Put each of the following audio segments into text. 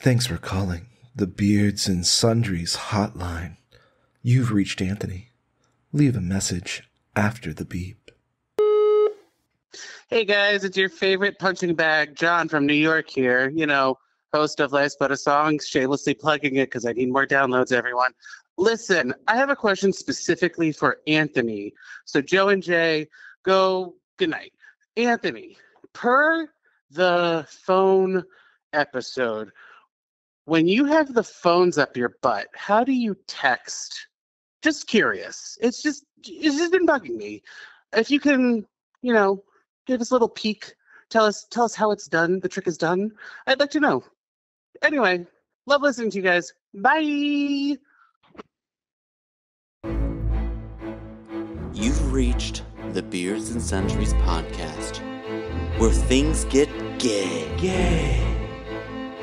Thanks for calling the Beards and Sundries hotline. You've reached Anthony. Leave a message after the beep. Hey guys, it's your favorite punching bag, John from New York here. You know, host of Life's But a Song, shamelessly plugging it because I need more downloads, everyone. Listen, I have a question specifically for Anthony. So Joe and Jay, go, good night. Anthony, per the phone episode, when you have the phones up your butt, how do you text? Just curious. It's just been bugging me. If you can, give us a little peek, tell us how it's done, the trick is done. I'd like to know. Anyway, love listening to you guys. Bye. You've reached the Beards and Sundries podcast, where things get gay.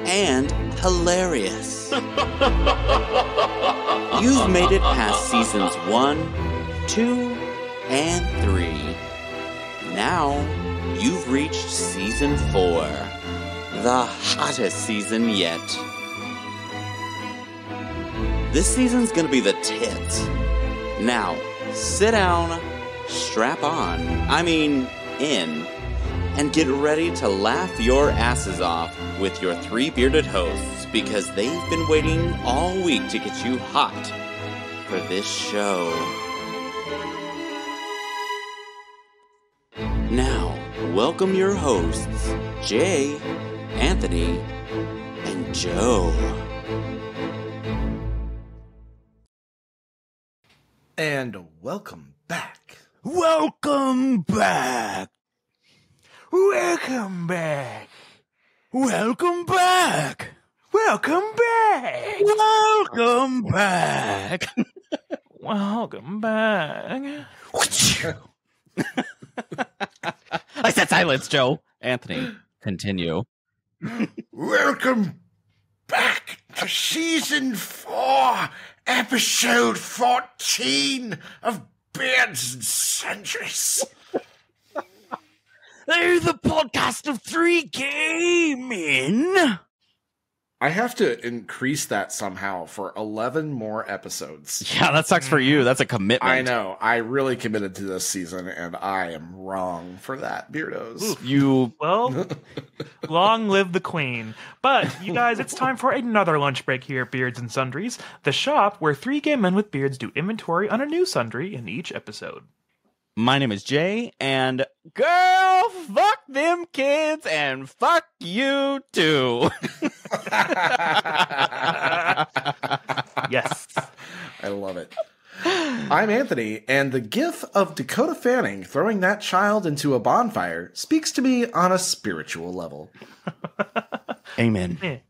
And hilarious. You've made it past seasons 1, 2, and 3. Now, you've reached season 4, the hottest season yet. This season's gonna be the tits. Now, sit down, strap on, in, and get ready to laugh your asses off with your 3 bearded hosts, because they've been waiting all week to get you hot for this show. Now, welcome your hosts, Jay, Anthony, and Joe. And welcome back. Welcome back. Welcome back. Welcome back. Welcome back. Welcome back. Welcome back. I said silence, Joe. Anthony, continue. Welcome back to season 4, episode 14 of Beards and Sundries. They're the podcast of 3 gay men. I have to increase that somehow for 11 more episodes. Yeah, that sucks for you. That's a commitment. I know. I really committed to this season, and I am wrong for that, beardos. You... Well, long live the queen. But, you guys, it's time for another lunch break here at Beards and Sundries, the shop where 3 gay men with beards do inventory on a new sundry in each episode. My name is Jay, and girl, fuck them kids, and fuck you too. Yes. I love it. I'm Anthony, and the gif of Dakota Fanning throwing that child into a bonfire speaks to me on a spiritual level. Amen.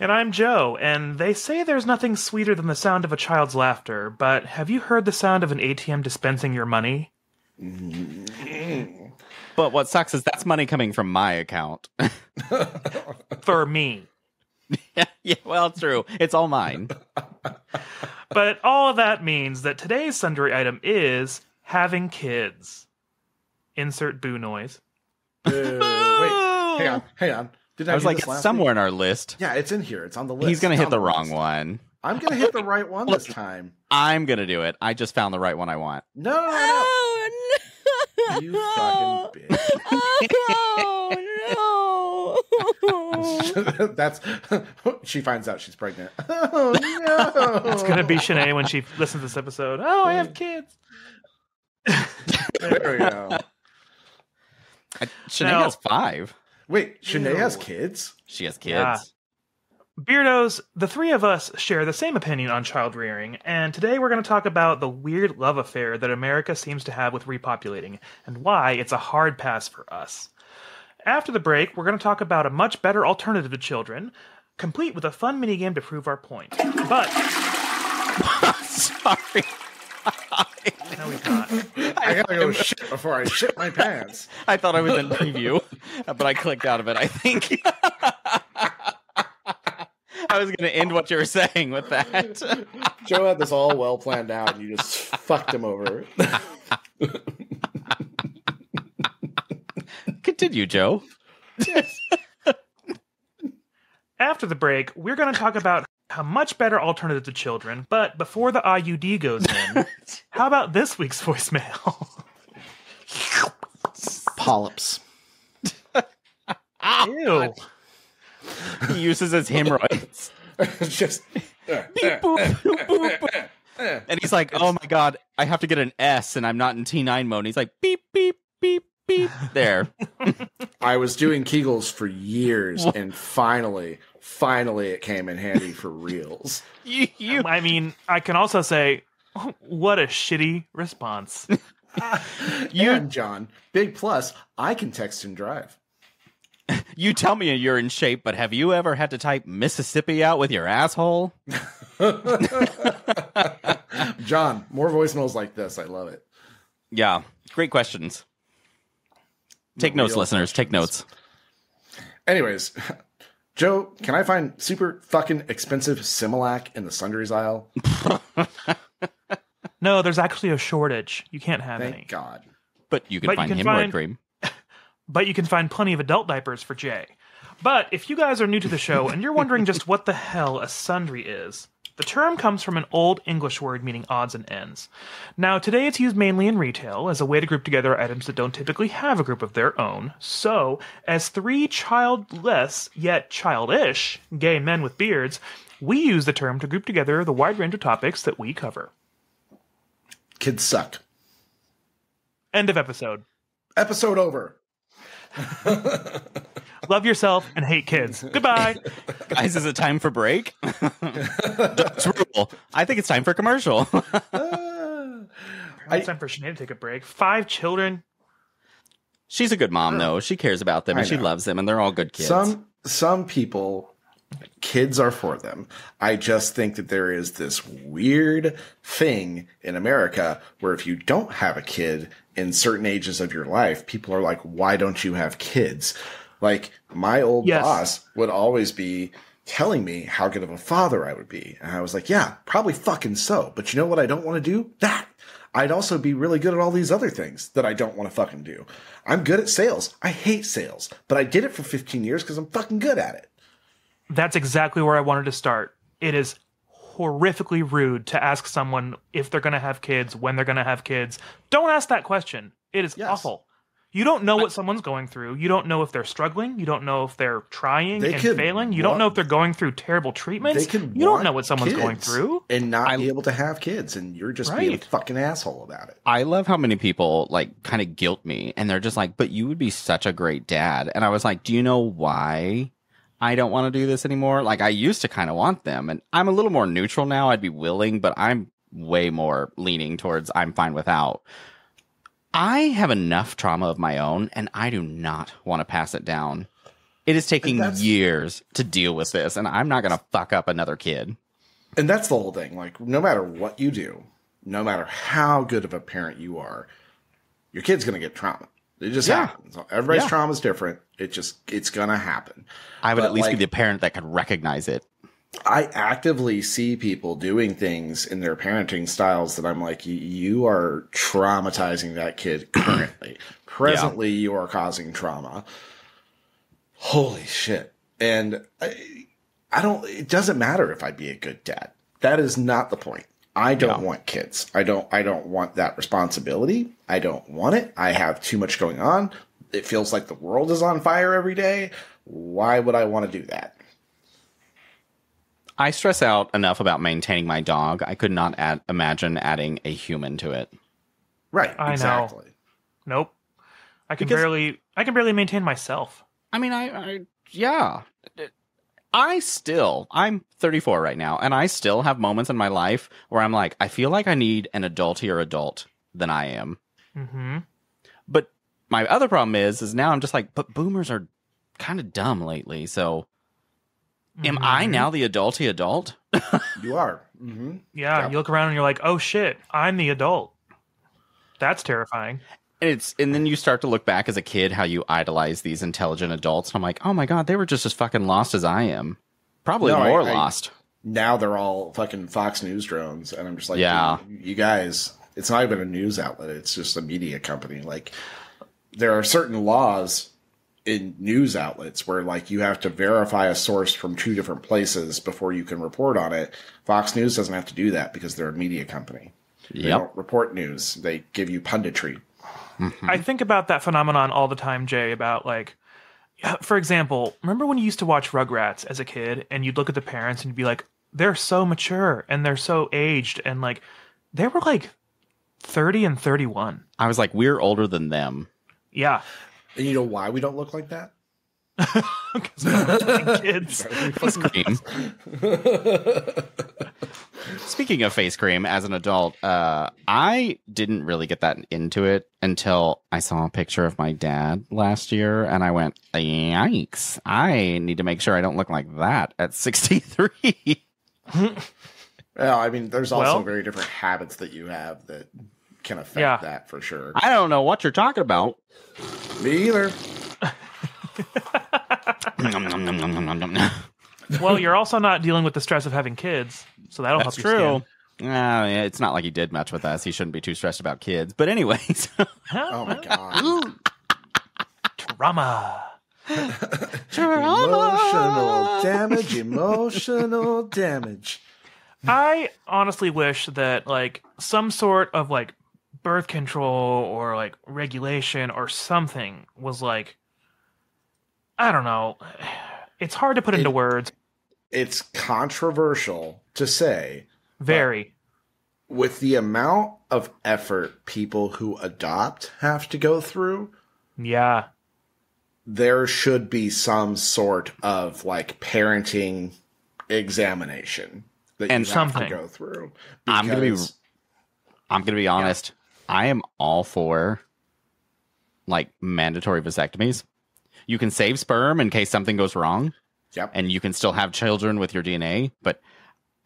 And I'm Joe, and they say there's nothing sweeter than the sound of a child's laughter, but have you heard the sound of an ATM dispensing your money? But what sucks is that's money coming from my account. For me. Yeah, well, it's true. It's all mine. But all of that means that today's sundry item is having kids. Insert boo noise. Wait, hang on. Did I was like, it's somewhere in our list. Yeah, it's in here. It's on the list. He's going to hit the wrong one. I'm going to hit the right one this time. I'm going to do it. I just found the right one I want. No. Oh, no. You fucking bitch. Oh, no. That's... She finds out she's pregnant. Oh, no. It's going to be Shanae when she listens to this episode. Oh, I have kids. There we go. Shanae has 5. Wait, Shanae has kids? She has kids. Yeah. Beardos, the 3 of us share the same opinion on child rearing, and today we're going to talk about the weird love affair that America seems to have with repopulating, and why it's a hard pass for us. After the break, we're going to talk about a much better alternative to children, complete with a fun minigame to prove our point. But... Sorry. No, he's not. I gotta go shit before I shit my pants. I thought I was in preview, but I clicked out of it, I think. I was going to end what you were saying with that. Joe had this all well planned out, and you just fucked him over. Continue, Joe. After the break, we're going to talk about a much better alternative to children. But before the IUD goes in, how about this week's voicemail? Polyps. Ew. He uses his hemorrhoids. It's just. Beep, boop, boop, boop, boop. And he's like, oh my God, I have to get an S and I'm not in T9 mode. And he's like, beep, beep, beep, beep. There. I was doing Kegels for years, and finally it came in handy for reals. I mean, I can also say, what a shitty response. And John, big plus, I can text and drive. You tell me you're in shape, but have you ever had to type Mississippi out with your asshole? John, more voicemails like this. I love it. Yeah, great questions. Take notes, listeners. Take notes. Anyways, Joe, can I find super fucking expensive Similac in the sundries aisle? No, there's actually a shortage. You can't have Thank any. God. But you can find hemorrhoid cream. But you can find plenty of adult diapers for Jay. But if you guys are new to the show and you're wondering just what the hell a sundry is, the term comes from an old English word meaning odds and ends. Now, today it's used mainly in retail as a way to group together items that don't typically have a group of their own. So, as three childless, yet childish, gay men with beards, we use the term to group together the wide range of topics that we cover. Kids suck. End of episode. Episode over. Love yourself and hate kids. Goodbye. Guys, is it time for break? It's rule. I think it's time for commercial. It's time for Sinead to take a break. 5 children. She's a good mom, though. She cares about them and she loves them, and they're all good kids. Some people, kids are for them. I just think that there is this weird thing in America where if you don't have a kid in certain ages of your life, people are like, why don't you have kids? Like, my old boss would always be telling me how good of a father I would be. And I was like, yeah, probably fucking so. But you know what I don't want to do? That. I'd also be really good at all these other things that I don't want to fucking do. I'm good at sales. I hate sales. But I did it for 15 years because I'm fucking good at it. That's exactly where I wanted to start. It is horrifically rude to ask someone if they're going to have kids, when they're going to have kids. Don't ask that question. It is awful. You don't know what someone's going through. You don't know if they're struggling. You don't know if they're trying and failing. You don't know if they're going through terrible treatments. You don't know what someone's going through. And not be able to have kids, and you're just being a fucking asshole about it. I love how many people, like, kind of guilt me, and they're just like, but you would be such a great dad. And I was like, do you know why I don't want to do this anymore? Like, I used to kind of want them, and I'm a little more neutral now. I'd be willing, but I'm way more leaning towards I'm fine without. I have enough trauma of my own, and I do not want to pass it down. It is taking years to deal with this, and I'm not going to fuck up another kid. And that's the whole thing. Like, no matter what you do, no matter how good of a parent you are, your kid's going to get trauma. It just happens. Everybody's trauma is different. It's going to happen. I would at least be the parent that could recognize it. I actively see people doing things in their parenting styles that I'm like, you are traumatizing that kid currently. Presently, you are causing trauma. Holy shit. And it doesn't matter if I be a good dad. That is not the point. I don't want kids. I don't want that responsibility. I don't want it. I have too much going on. It feels like the world is on fire every day. Why would I want to do that? I stress out enough about maintaining my dog. I could not imagine adding a human to it. Right. I know. Nope. I can barely maintain myself. I mean, I'm 34 right now, and I still have moments in my life where I'm like, I feel like I need an adultier adult than I am. Mm-hmm. But my other problem is now I'm just like, but boomers are kind of dumb lately, so am I now the adulty adult? You are. Mm-hmm. Yeah, you look around and you're like, oh shit, I'm the adult. That's terrifying. And then you start to look back as a kid how you idolize these intelligent adults. And I'm like, oh my God, they were just as fucking lost as I am. Probably more lost. Now they're all fucking Fox News drones. And I'm just like, you guys, it's not even a news outlet. It's just a media company. Like, there are certain laws in news outlets where like you have to verify a source from 2 different places before you can report on it. Fox News doesn't have to do that because they're a media company. They don't report news. They give you punditry. I think about that phenomenon all the time, Jay, about like, for example, remember when you used to watch Rugrats as a kid and you'd look at the parents and you'd be like, they're so mature and they're so aged, and like they were like 30 and 31. I was like, we're older than them. Yeah. And you know why we don't look like that? Because we're kids. Face cream. Speaking of face cream, as an adult, I didn't really get that into it until I saw a picture of my dad last year, and I went, yikes, I need to make sure I don't look like that at 63. Well, I mean, there's also very different habits that you have that can affect that for sure. I don't know what you're talking about. Me either. Well, you're also not dealing with the stress of having kids, so that'll That's help your true. Yeah, it's not like he did much with us. He shouldn't be too stressed about kids. But anyways. Oh my god. Trauma. Emotional damage. I honestly wish that like some sort of like birth control or like regulation or something was like, I don't know. It's hard to put into words. It's controversial to say. Very. With the amount of effort people who adopt have to go through. Yeah. There should be some sort of like parenting examination that and you something have to go through. I'm gonna be honest. I am all for like mandatory vasectomies. You can save sperm in case something goes wrong. Yep. And you can still have children with your DNA, but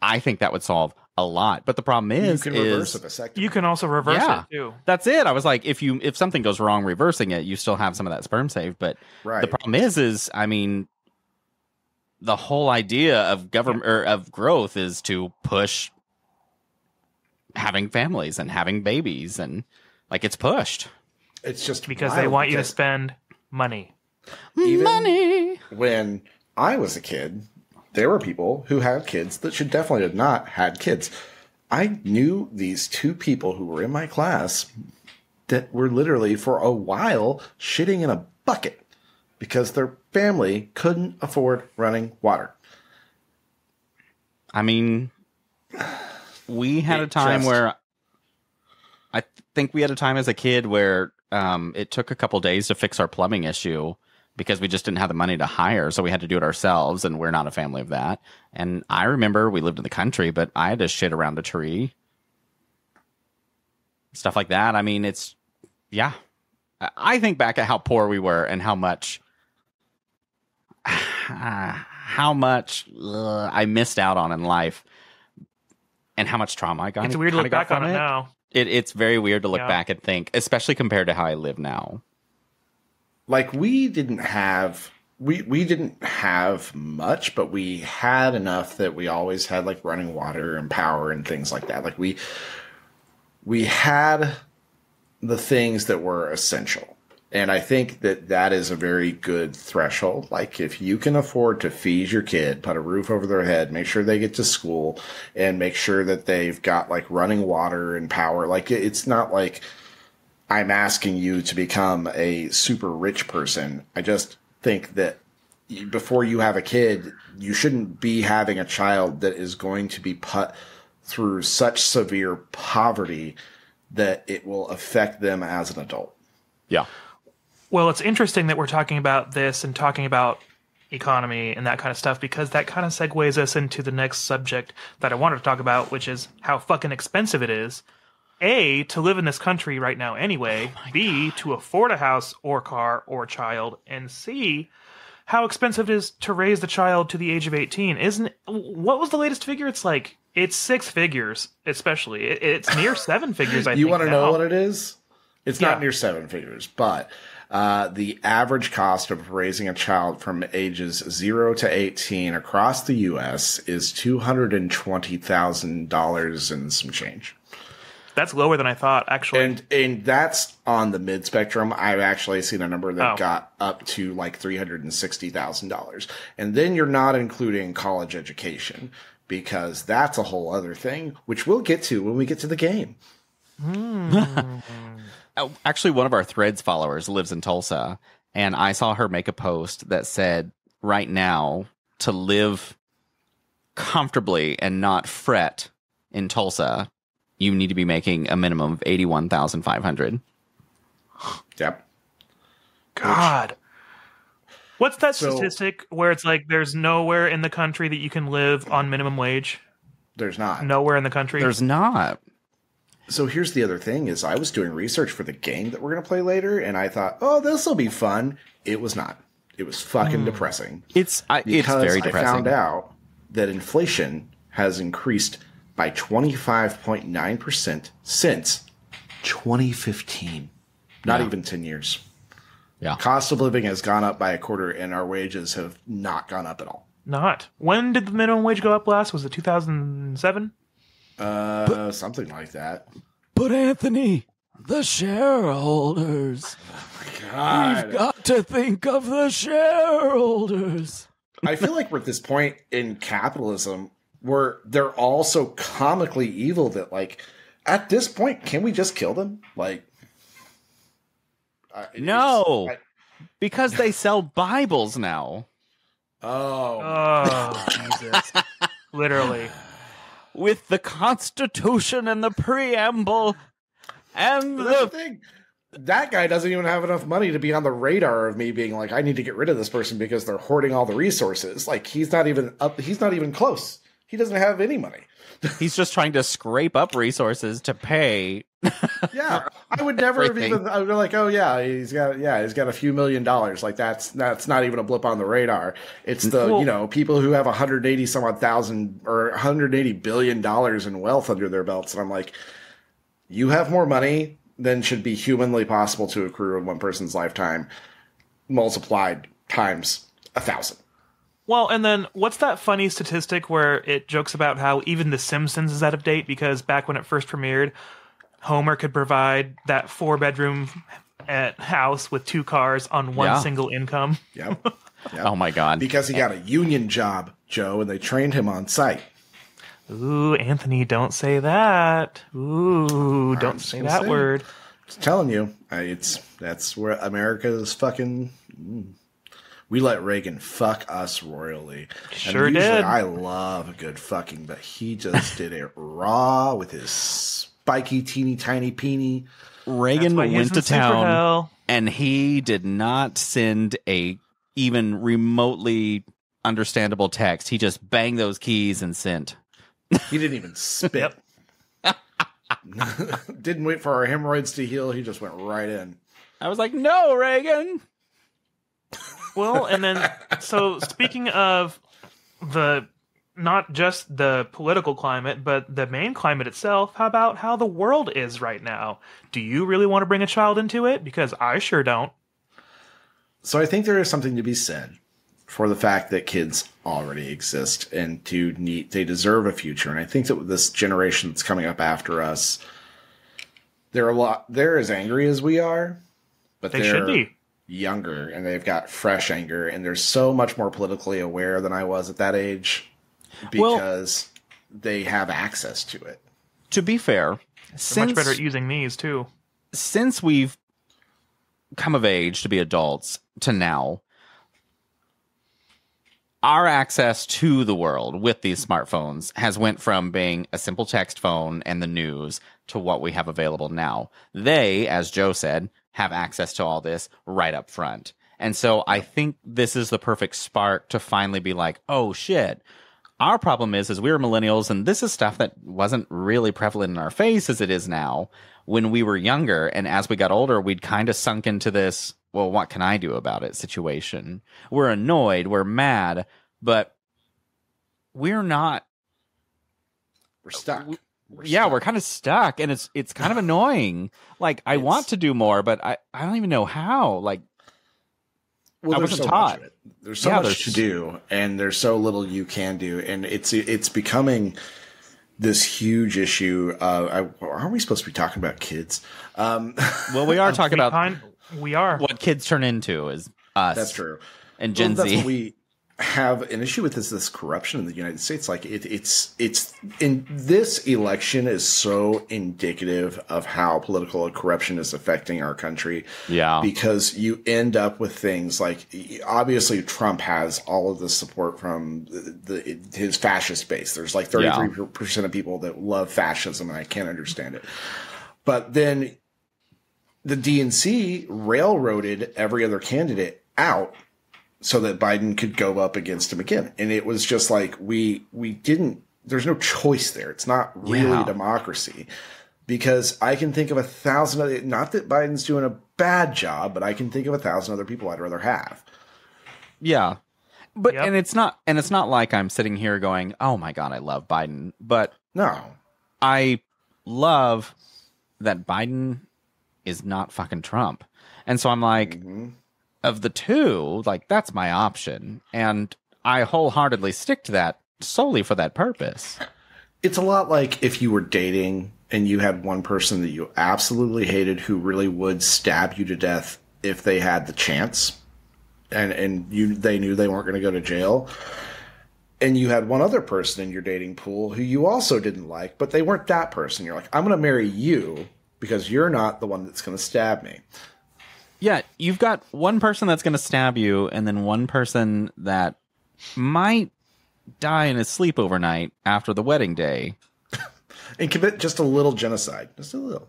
I think that would solve a lot. But the problem is, you can reverse a vasectomy. You can also reverse it too. That's it. I was like, if something goes wrong reversing it, you still have some of that sperm saved. But the problem is, I mean, the whole idea of government or of growth is to push having families and having babies, and like it's pushed. It's just because they want you to spend money. Money. When I was a kid, there were people who had kids that should definitely have not had kids. I knew these 2 people who were in my class that were literally for a while shitting in a bucket because their family couldn't afford running water. I mean, we had a time where I think we had a time as a kid where it took a couple days to fix our plumbing issue because we just didn't have the money to hire, so we had to do it ourselves, and we're not a family of that. And I remember we lived in the country, but I had to shit around a tree. Stuff like that. I mean, it's, yeah. I think back at how poor we were and how much I missed out on in life and how much trauma I got. It's weird to look back on it now. It's very weird to look back and think, especially compared to how I live now. Like we didn't have much, but we had enough that we always had like running water and power and things like that. Like we had the things that were essential. And I think that is a very good threshold. Like if you can afford to feed your kid, put a roof over their head, make sure they get to school, and make sure that they've got like running water and power. Like it's not like I'm asking you to become a super rich person. I just think that before you have a kid, you shouldn't be having a child that is going to be put through such severe poverty that it will affect them as an adult. Yeah. Well, it's interesting that we're talking about this and talking about economy and that kind of stuff, because that kind of segues us into the next subject that I wanted to talk about, which is how fucking expensive it is. A, to live in this country right now anyway. B, to afford a house or car or child. And C, how expensive it is to raise the child to the age of 18. What was the latest figure? It's 6 figures, especially. It's near 7 figures, I think. You want to know what it is? It's not near 7 figures, but the average cost of raising a child from ages 0 to 18 across the U.S. is $220,000 and some change. That's lower than I thought, actually. And that's on the mid spectrum. I've actually seen a number that Oh. got up to like $360,000. And then you're not including college education, because that's a whole other thing, which we'll get to when we get to the game. Actually, one of our Threads followers lives in Tulsa, and I saw her make a post that said, right now, to live comfortably and not fret in Tulsa, you need to be making a minimum of $81,500. Yep. God. What's that So- statistic where it's like there's nowhere in the country that you can live on minimum wage? There's not. Nowhere in the country? There's not. So here's the other thing is I was doing research for the game that we're going to play later, and I thought, oh, this will be fun. It was not. It was fucking depressing. It's very depressing. I found out that inflation has increased by 25.9% since 2015. Not Yeah. even 10 years. Yeah. Cost of living has gone up by a quarter, and our wages have not gone up at all. Not. When did the minimum wage go up last? Was it 2007? Something like that. But Anthony, the shareholders. God. We've got to think of the shareholders. I feel like we're at this point in capitalism where they're all so comically evil that, like, at this point, can we just kill them? Like, No. Because they sell Bibles now. Oh, Jesus. Literally. With the Constitution and the preamble and But that's the the... thing. That guy doesn't even have enough money to be on the radar of me being like, I need to get rid of this person because they're hoarding all the resources. Like, he's not even up. He's not even close. He doesn't have any money. He's just trying to scrape up resources to pay. Yeah, I would never have Everything. even. I would be like, oh yeah, he's got a few $1 million. Like that's not even a blip on the radar. It's the Well- people who have 180 some odd thousand or 180 billion dollars in wealth under their belts, and I'm like, you have more money than should be humanly possible to accrue in one person's lifetime, multiplied times 1,000. Well, and then what's that funny statistic where it jokes about how even The Simpsons is out of date because back when it first premiered, Homer could provide that 4-bedroom house with 2 cars on one Yeah. single income. Yep. Oh my God. Because he got a union job, Joe, and they trained him on site. Ooh, Anthony, don't say that. Ooh, don't just say gonna that say it. word. Just telling you, that's where America is fucking. We let Reagan fuck us royally. Sure and usually did. I love a good fucking, but he just did it raw with his spiky, teeny, tiny peenie. Reagan That's why he's went in to super town hell. and he did not send a even remotely understandable text. He just banged those keys and sent. He didn't even spit. Didn't wait for our hemorrhoids to heal. He just went right in. I was like, no, Reagan. Well, and then, so speaking of not just the political climate, but the main climate itself, how about how the world is right now? Do you really want to bring a child into it? Because I sure don't. So I think there is something to be said for the fact that kids already exist and they deserve a future. And I think that with this generation that's coming up after us, they're as angry as we are, but They they're should be. younger and they've got fresh anger and they're so much more politically aware than I was at that age because they have access to it. To be fair, They're much better at using these, too. since we've come of age to be adults to now, our access to the world with these smartphones has went from being a simple text phone and the news to what we have available now. They, as Joe said, have access to all this right up front. And so I think this is the perfect spark to finally be like, oh shit. Our problem is we were millennials and this is stuff that wasn't really prevalent in our face as it is now when we were younger. And as we got older, we'd kind of sunk into this, well, what can I do about it situation? We're annoyed, we're mad, but we're not. We're stuck. We're kind of stuck, and it's kind of annoying. Like I want to do more, but I don't even know how. Like, I there's wasn't so taught. much of it. There's so Yeah, much there's- to do, and there's so little you can do, and it's becoming this huge issue. Aren't we supposed to be talking about kids? Well, we are talking about We are. what kids turn into is us. That's true. And Gen That's Z. what we have an issue with is this corruption in the United States. Like it's in this election is so indicative of how political corruption is affecting our country. Yeah. Because you end up with things like, obviously Trump has all of the support from his fascist base. There's like 33% of people that love fascism, and I can't understand it. But then the DNC railroaded every other candidate out so that Biden could go up against him again. And it was just like, we didn't, there's no choice there. It's not really democracy, because I can think of 1,000 other, not that Biden's doing a bad job, but I can think of 1,000 other people I'd rather have. Yeah. But, and it's not like I'm sitting here going, oh my God, I love Biden. But no, I love that Biden is not fucking Trump. And so I'm like, of the two, like, that's my option. And I wholeheartedly stick to that solely for that purpose. It's a lot like if you were dating and you had one person that you absolutely hated who really would stab you to death if they had the chance, and they knew they weren't going to go to jail. And you had one other person in your dating pool who you also didn't like, but they weren't that person. You're like, I'm going to marry you because you're not the one that's going to stab me. Yeah, you've got one person that's going to stab you, and then one person that might die in his sleep overnight after the wedding day. And commit just a little genocide. Just a little.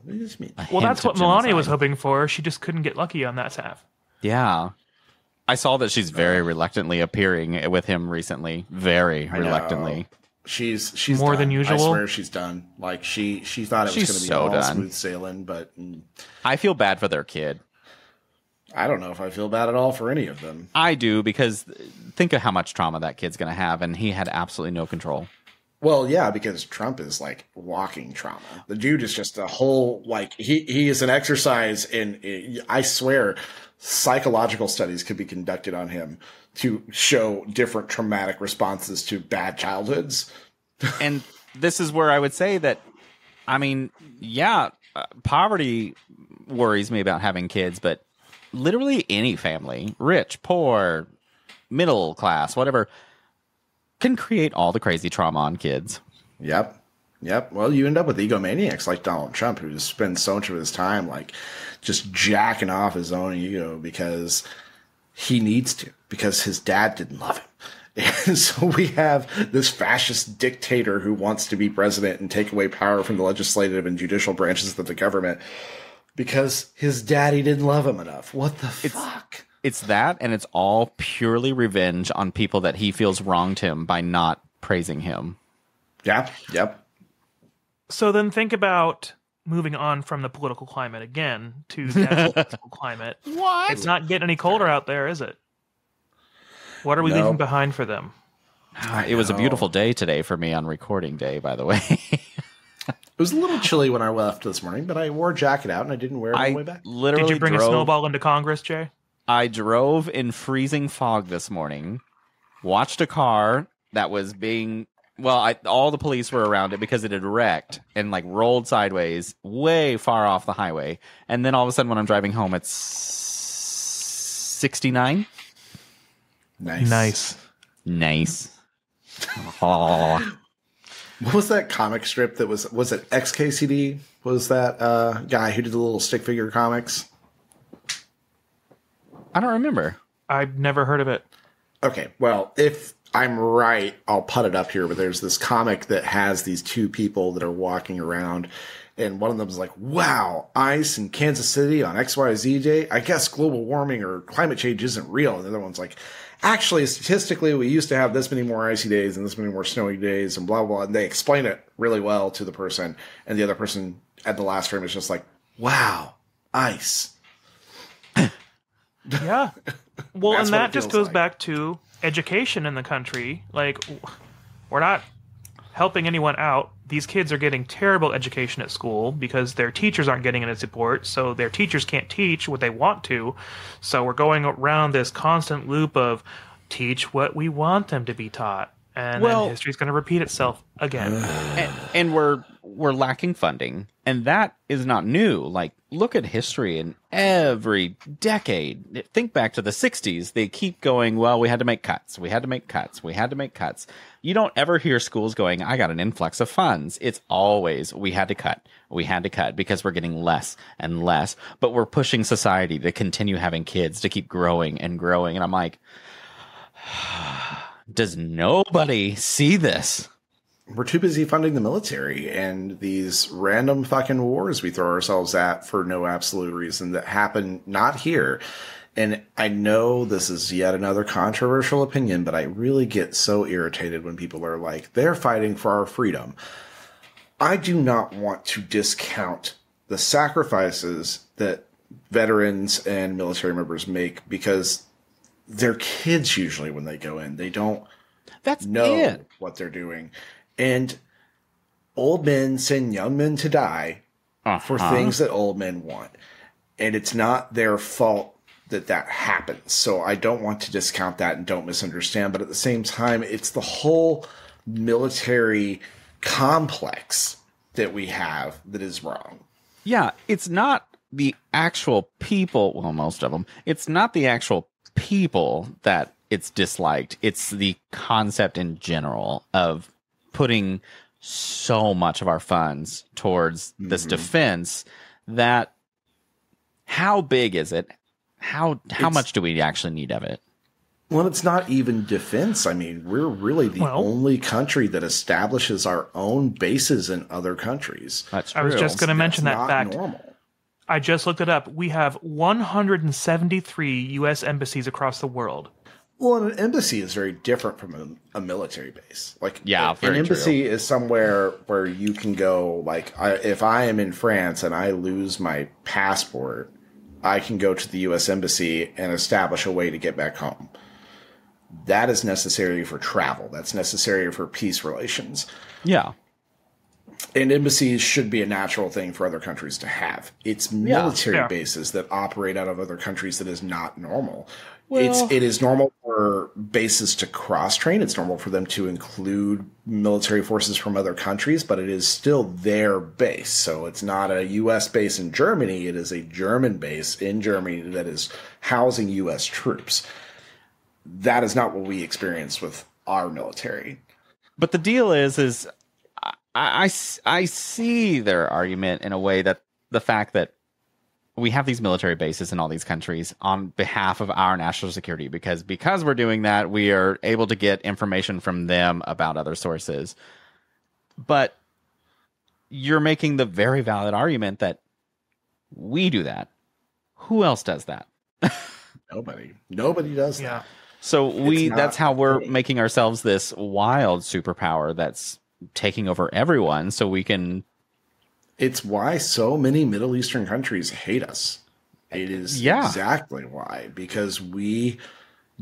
Well, that's what Melania was hoping for. She just couldn't get lucky on that half. Yeah. I saw that she's very reluctantly appearing with him recently. Very reluctantly. She's more done. than usual. I swear she's done. Like she thought it was going to be so all done. smooth sailing, but I feel bad for their kid. I don't know if I feel bad at all for any of them. I do, because think of how much trauma that kid's going to have, and he had absolutely no control. Well, yeah, because Trump is like walking trauma. The dude is just a whole, like, he is an exercise in, I swear, psychological studies could be conducted on him to show different traumatic responses to bad childhoods. And this is where I would say that, I mean, poverty worries me about having kids, but literally any family, rich, poor, middle class, whatever, can create all the crazy trauma on kids. Yep. Well, you end up with egomaniacs like Donald Trump, who just spends so much of his time like just jacking off his own ego because he needs to, because his dad didn't love him. And so we have this fascist dictator who wants to be president and take away power from the legislative and judicial branches of the government because his daddy didn't love him enough. What the fuck? It's that, and it's all purely revenge on people that he feels wronged him by not praising him. Yeah. Yep. So then think about moving on from the political climate again to the actual physical climate. What? It's not getting any colder out there, is it? What are we leaving behind for them? It was a beautiful day today for me on recording day, by the way. It was a little chilly when I left this morning, but I wore a jacket out and I didn't wear it on the way back. Literally Did you bring a snowball into Congress, Jay? I drove in freezing fog this morning, watched a car that was being, all the police were around it because it had wrecked and like rolled sideways way far off the highway. And then all of a sudden when I'm driving home, it's 69. Nice. Oh. What was that comic strip that was it XKCD? Was that guy who did the little stick figure comics? I don't remember. I've never heard of it. Okay, well, if I'm right, I'll put it up here, but there's this comic that has these two people that are walking around, and one of them is like, wow, ice in Kansas City on XYZ day? I guess global warming or climate change isn't real. And the other one's like, actually, statistically, we used to have this many more icy days and this many more snowy days and blah, blah, blah. And they explain it really well to the person. And the other person at the last frame is just like, wow, ice. Yeah. Well, That's and what that it just feels goes like. back to education in the country. Like, we're not helping anyone out. These kids are getting terrible education at school because their teachers aren't getting any support, so their teachers can't teach what they want to. So we're going around this constant loop of teach what we want them to be taught. And Well- then history's going to repeat itself again. And we're lacking funding, and that is not new. Like, look at history in every decade. Think back to the 60s. They keep going, well, we had to make cuts. We had to make cuts. We had to make cuts. You don't ever hear schools going, I got an influx of funds. It's always, we had to cut. We had to cut because we're getting less and less. But we're pushing society to continue having kids, to keep growing and growing. And I'm like, does nobody see this? We're too busy funding the military and these random fucking wars we throw ourselves at for no absolute reason that happen not here. And I know this is yet another controversial opinion, but I really get so irritated when people are like, they're fighting for our freedom. I do not want to discount the sacrifices that veterans and military members make, because they're kids usually when they go in. They don't know what they're doing. And old men send young men to die for things that old men want. And it's not their fault that that happens. So I don't want to discount that and don't misunderstand. But at the same time, it's the whole military complex that we have that is wrong. Yeah, it's not the actual people. Well, most of them. It's not the actual people that it's disliked. It's the concept in general of putting so much of our funds towards this defense that how big is it? How much do we actually need of it? Well, it's not even defense. I mean, we're really the only country that establishes our own bases in other countries. That's true. I was just going to mention that fact. Normal. I just looked it up. We have 173 U.S. embassies across the world. Well, an embassy is very different from a military base. Like, yeah, an embassy is somewhere where you can go. Like, if I am in France and I lose my passport, I can go to the U.S. embassy and establish a way to get back home. That is necessary for travel. That's necessary for peace relations. Yeah. And embassies should be a natural thing for other countries to have. It's military bases that operate out of other countries that is not normal. Well, it is normal for bases to cross-train. It's normal for them to include military forces from other countries, but it is still their base. So it's not a U.S. base in Germany. It is a German base in Germany that is housing U.S. troops. That is not what we experience with our military. But the deal is I see their argument in a way that the fact that we have these military bases in all these countries on behalf of our national security, because we're doing that, we are able to get information from them about other sources. But you're making the very valid argument that we do that. Who else does that? Nobody does that. So that's how we're making ourselves this wild superpower that's taking over everyone, so we can. It's why so many Middle Eastern countries hate us. It is exactly why, because we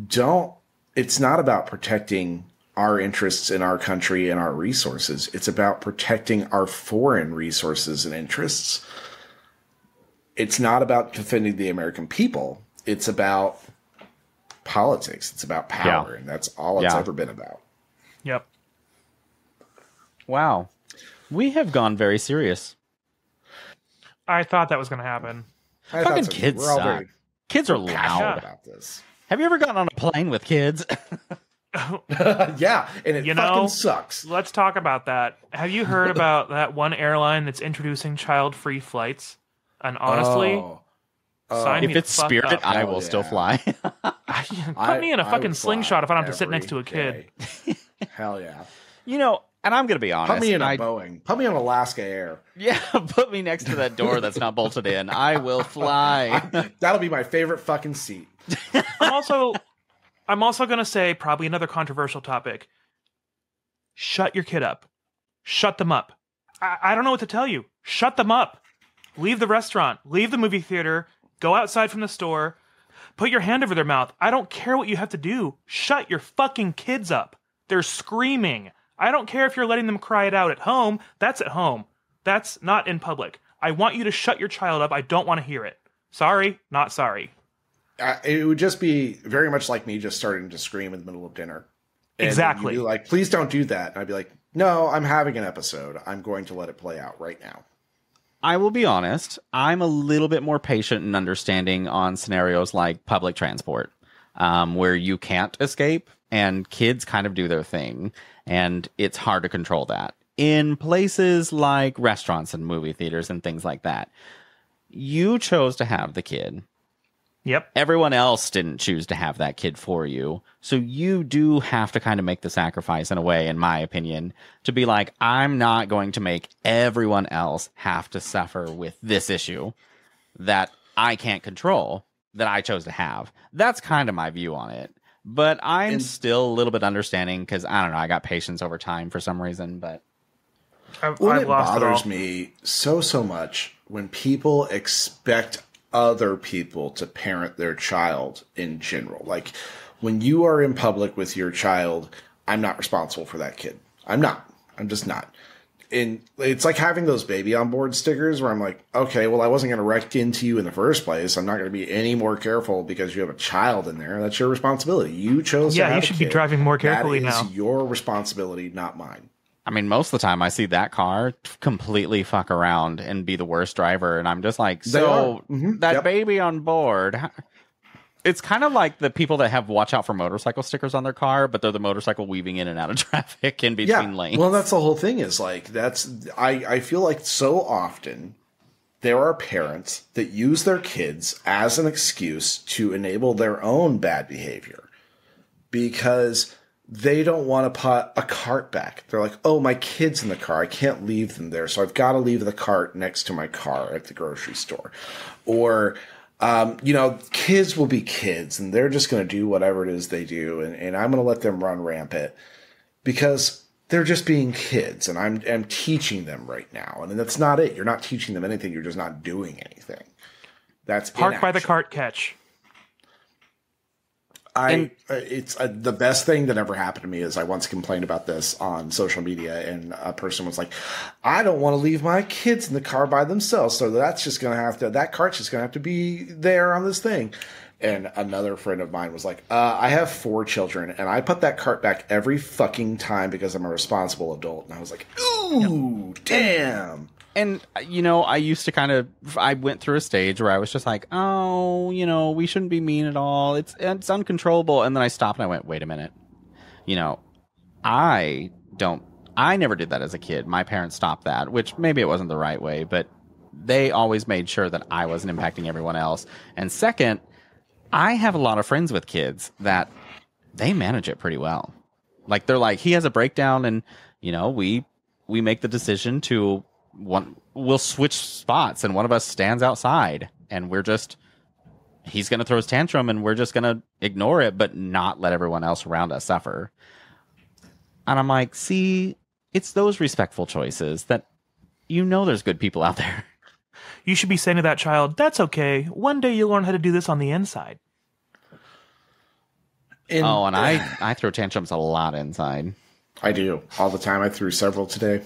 don't. It's not about protecting our interests in our country and our resources. It's about protecting our foreign resources and interests. It's not about defending the American people. It's about politics. It's about power, and that's all it's ever been about. Yep. Wow. We have gone very serious. I thought that was going to happen. Fucking kids suck. Kids are loud about this. Have you ever gotten on a plane with kids? Yeah, and it fucking sucks. Let's talk about that. Have you heard about that one airline that's introducing child-free flights? And honestly, sign me if it's the fuck Spirit, up. I will still fly. Put me in a fucking slingshot if I don't have to sit next to a kid. Hell yeah. You know, and I'm going to be honest. Put me in a Boeing. Put me on Alaska Air. Yeah, put me next to that door that's not bolted in. I will fly. That'll be my favorite fucking seat. I'm also going to say probably another controversial topic. Shut your kid up. Shut them up. I don't know what to tell you. Shut them up. Leave the restaurant. Leave the movie theater. Go outside from the store. Put your hand over their mouth. I don't care what you have to do. Shut your fucking kids up. They're screaming. I don't care if you're letting them cry it out at home. That's at home. That's not in public. I want you to shut your child up. I don't want to hear it. Sorry, not sorry. It would just be very much like me just starting to scream in the middle of dinner. And Exactly. you'd be like, please don't do that. And I'd be like, no, I'm having an episode. I'm going to let it play out right now. I will be honest, I'm a little bit more patient and understanding on scenarios like public transport, where you can't escape and kids kind of do their thing, and it's hard to control that. In places like restaurants and movie theaters and things like that, you chose to have the kid. Yep. Everyone else didn't choose to have that kid for you. So you do have to kind of make the sacrifice in a way, in my opinion, to be like, I'm not going to make everyone else have to suffer with this issue that I can't control, that I chose to have. That's kind of my view on it. But I'm still a little bit understanding because, I don't know, I got patience over time for some reason. But I've It lost it bothers all. me so much when people expect other people to parent their child in general. Like, when you are in public with your child, I'm not responsible for that kid. I'm not. I'm just not. And it's like having those baby on board stickers where I'm like, okay, well, I wasn't going to wreck into you in the first place. I'm not going to be any more careful because you have a child in there. That's your responsibility. You chose to Yeah, have you a should be kid. driving more carefully That is now. your responsibility, not mine. I mean, most of the time I see that car completely fuck around and be the worst driver. And I'm just like, They so are. Mhm. that Yep. baby on board. It's kind of like the people that have watch out for motorcycle stickers on their car, but they're the motorcycle weaving in and out of traffic in between lanes. Well, that's the whole thing is like, I feel like so often there are parents that use their kids as an excuse to enable their own bad behavior because they don't want to put a cart back. They're like, oh, my kid's in the car. I can't leave them there. So I've got to leave the cart next to my car at the grocery store. Or, kids will be kids and they're just going to do whatever it is they do. And I'm going to let them run rampant because they're just being kids and I'm teaching them right now. And that's not it. You're not teaching them anything. You're just not doing anything. That's Park by the inaction. cart catch. It's the best thing that ever happened to me is I once complained about this on social media and a person was like, I don't want to leave my kids in the car by themselves. So that cart's just going to have to be there on this thing. And another friend of mine was like, I have 4 children and I put that cart back every fucking time because I'm a responsible adult. And I was like, ooh, damn. And, I used to I went through a stage where I was just like, oh, we shouldn't be mean at all. It's uncontrollable. And then I stopped and I went, wait a minute. I never did that as a kid. My parents stopped that, which maybe it wasn't the right way, but they always made sure that I wasn't impacting everyone else. And second, I have a lot of friends with kids that they manage it pretty well. Like, they're like, he has a breakdown and, we make the decision to we'll switch spots and one of us stands outside and he's going to throw his tantrum and we're just going to ignore it, but not let everyone else around us suffer. And I'm like, see, it's those respectful choices that, there's good people out there. You should be saying to that child, that's okay. One day you'll learn how to do this on the inside. And I throw tantrums a lot inside. I do all the time. I threw several today.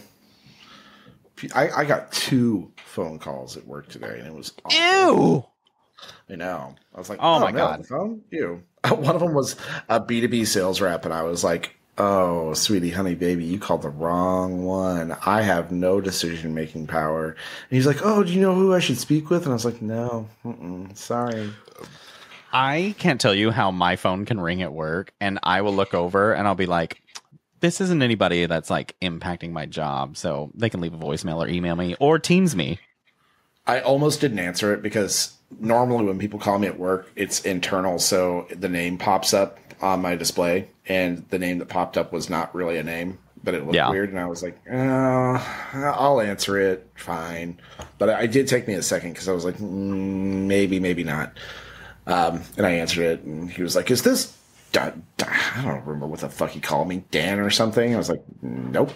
I got 2 phone calls at work today, and it was awful. Ew! I know. I was like, Oh my no, God. the phone? Ew. One of them was a B2B sales rep, and I was like, oh, sweetie, honey, baby, you called the wrong one. I have no decision-making power. And he's like, oh, do you know who I should speak with? And I was like, no, sorry. I can't tell you how my phone can ring at work, and I will look over, and I'll be like, this isn't anybody that's like impacting my job, so they can leave a voicemail or email me or Teams me. I almost didn't answer it because normally when people call me at work, it's internal, so the name pops up on my display, and the name that popped up was not really a name, but it looked weird, and I was like, I'll answer it, fine. But it did take me a second because I was like, maybe not. And I answered it, and he was like, is this... I don't remember what the fuck he called me, Dan or something. I was like, nope.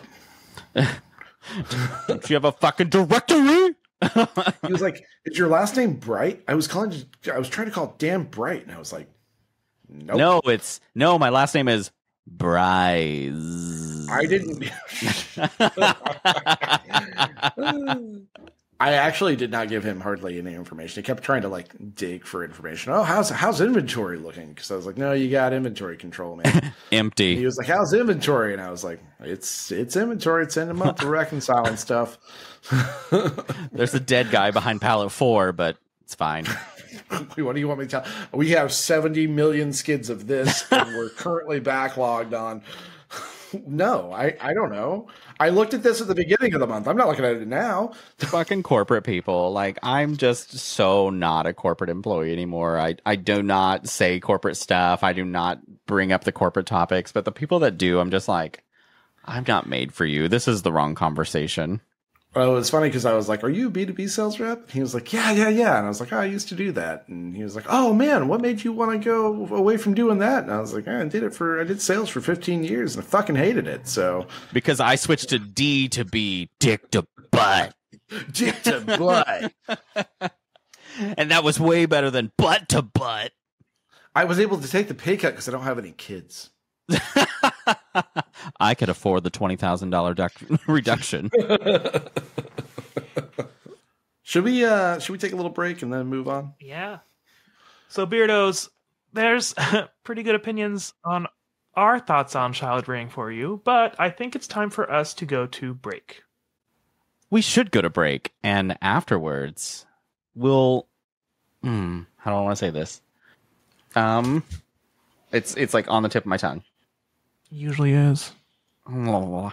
Don't you have a fucking directory? He was like, is your last name Bright? I was trying to call Dan Bright, and I was like, nope. No, my last name is Bryce. I didn't. I actually did not give him hardly any information. He kept trying to like dig for information. Oh, how's inventory looking? Because I was like, no, you got inventory control, man. Empty. And he was like, how's inventory? And I was like, it's inventory. It's in a month of reconciling stuff. There's a dead guy behind pallet 4, but it's fine. What do you want me to tell? We have 70 million skids of this, and we're currently backlogged on. No, I don't know. I looked at this at the beginning of the month. I'm not looking at it now. Fucking corporate people. Like, I'm just so not a corporate employee anymore. I do not say corporate stuff. I do not bring up the corporate topics. But the people that do, I'm just like, I'm not made for you. This is the wrong conversation. Well, it's funny because I was like, are you a B2B sales rep? And he was like, yeah. And I was like, oh, I used to do that. And he was like, oh, man, what made you want to go away from doing that? And I was like, I did sales for 15 years and I fucking hated it. So because I switched to D to B, dick to butt. Dick to butt. And that was way better than butt to butt. I was able to take the pay cut because I don't have any kids. I could afford the $20,000 reduction. Should we take a little break and then move on? Yeah. So, Beardos, there's pretty good opinions on our thoughts on child rearing for you, but I think it's time for us to go to break. We should go to break, and afterwards, we'll... how do I want to say this? It's like on the tip of my tongue. Usually is. Well,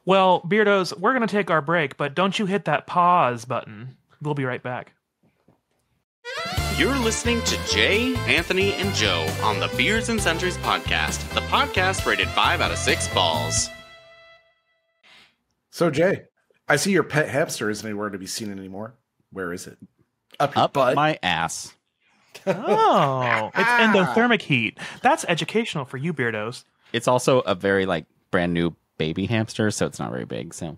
Beardos, we're going to take our break, but don't you hit that pause button. We'll be right back. You're listening to Jay, Anthony, and Joe on the Beards and Sundries podcast, the podcast rated 5 out of 6 balls. So, Jay, I see your pet hamster isn't anywhere to be seen anymore. Where is it? Up your butt? My ass. Oh, it's endothermic heat. That's educational for you, Beardos. It's also a very like brand new baby hamster, so it's not very big. So,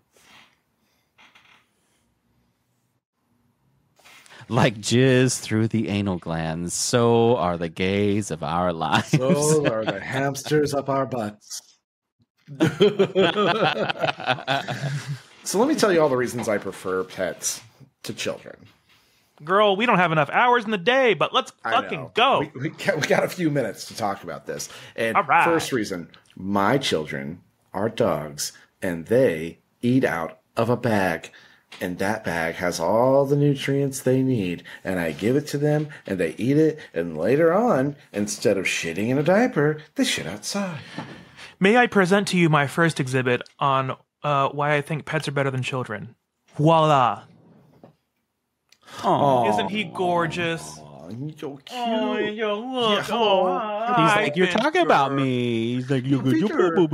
like jizz through the anal glands, so are the gays of our lives. So are the hamsters up our butts. So let me tell you all the reasons I prefer pets to children. Girl, we don't have enough hours in the day, but let's fucking go. We got a few minutes to talk about this. And all right. First reason, my children are dogs, and they eat out of a bag. And that bag has all the nutrients they need. And I give it to them, and they eat it. And later on, instead of shitting in a diaper, they shit outside. May I present to you my first exhibit on why I think pets are better than children? Voila. Aww. Isn't he gorgeous? He's so cute. Oh, yo, look. Yeah. Oh, He's hi, like, you're talking about Finster. me. He's like, Finster. It's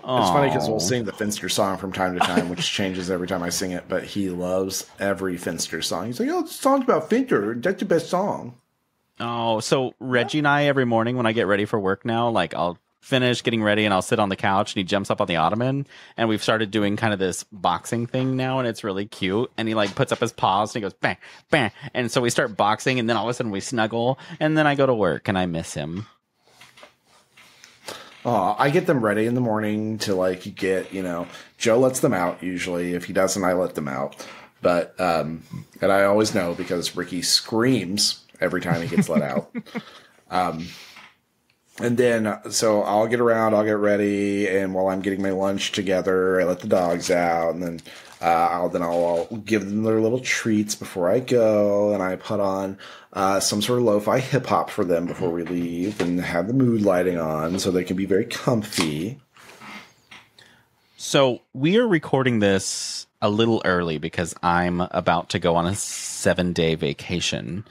funny because we'll Aw. sing the Finster song from time to time, which changes every time I sing it, but he loves every Finster song. He's like, oh, this song's about Finster. That's the best song. Oh, so Reggie and I, every morning when I get ready for work now, like I'll finish getting ready and I'll sit on the couch and he jumps up on the ottoman and we've started doing kind of this boxing thing now and it's really cute. And he like puts up his paws and he goes, bang, bang. And so we start boxing and then all of a sudden we snuggle and then I go to work and I miss him. Oh, I get them ready in the morning to like get, Joe lets them out usually. If he doesn't, I let them out. But, and I always know because Ricky screams every time he gets let out. And then, so I'll get around, I'll get ready, and while I'm getting my lunch together, I let the dogs out, and then I'll give them their little treats before I go, and I put on some sort of lo-fi hip-hop for them before we leave, and have the mood lighting on so they can be very comfy. So we are recording this a little early because I'm about to go on a 7-day vacation,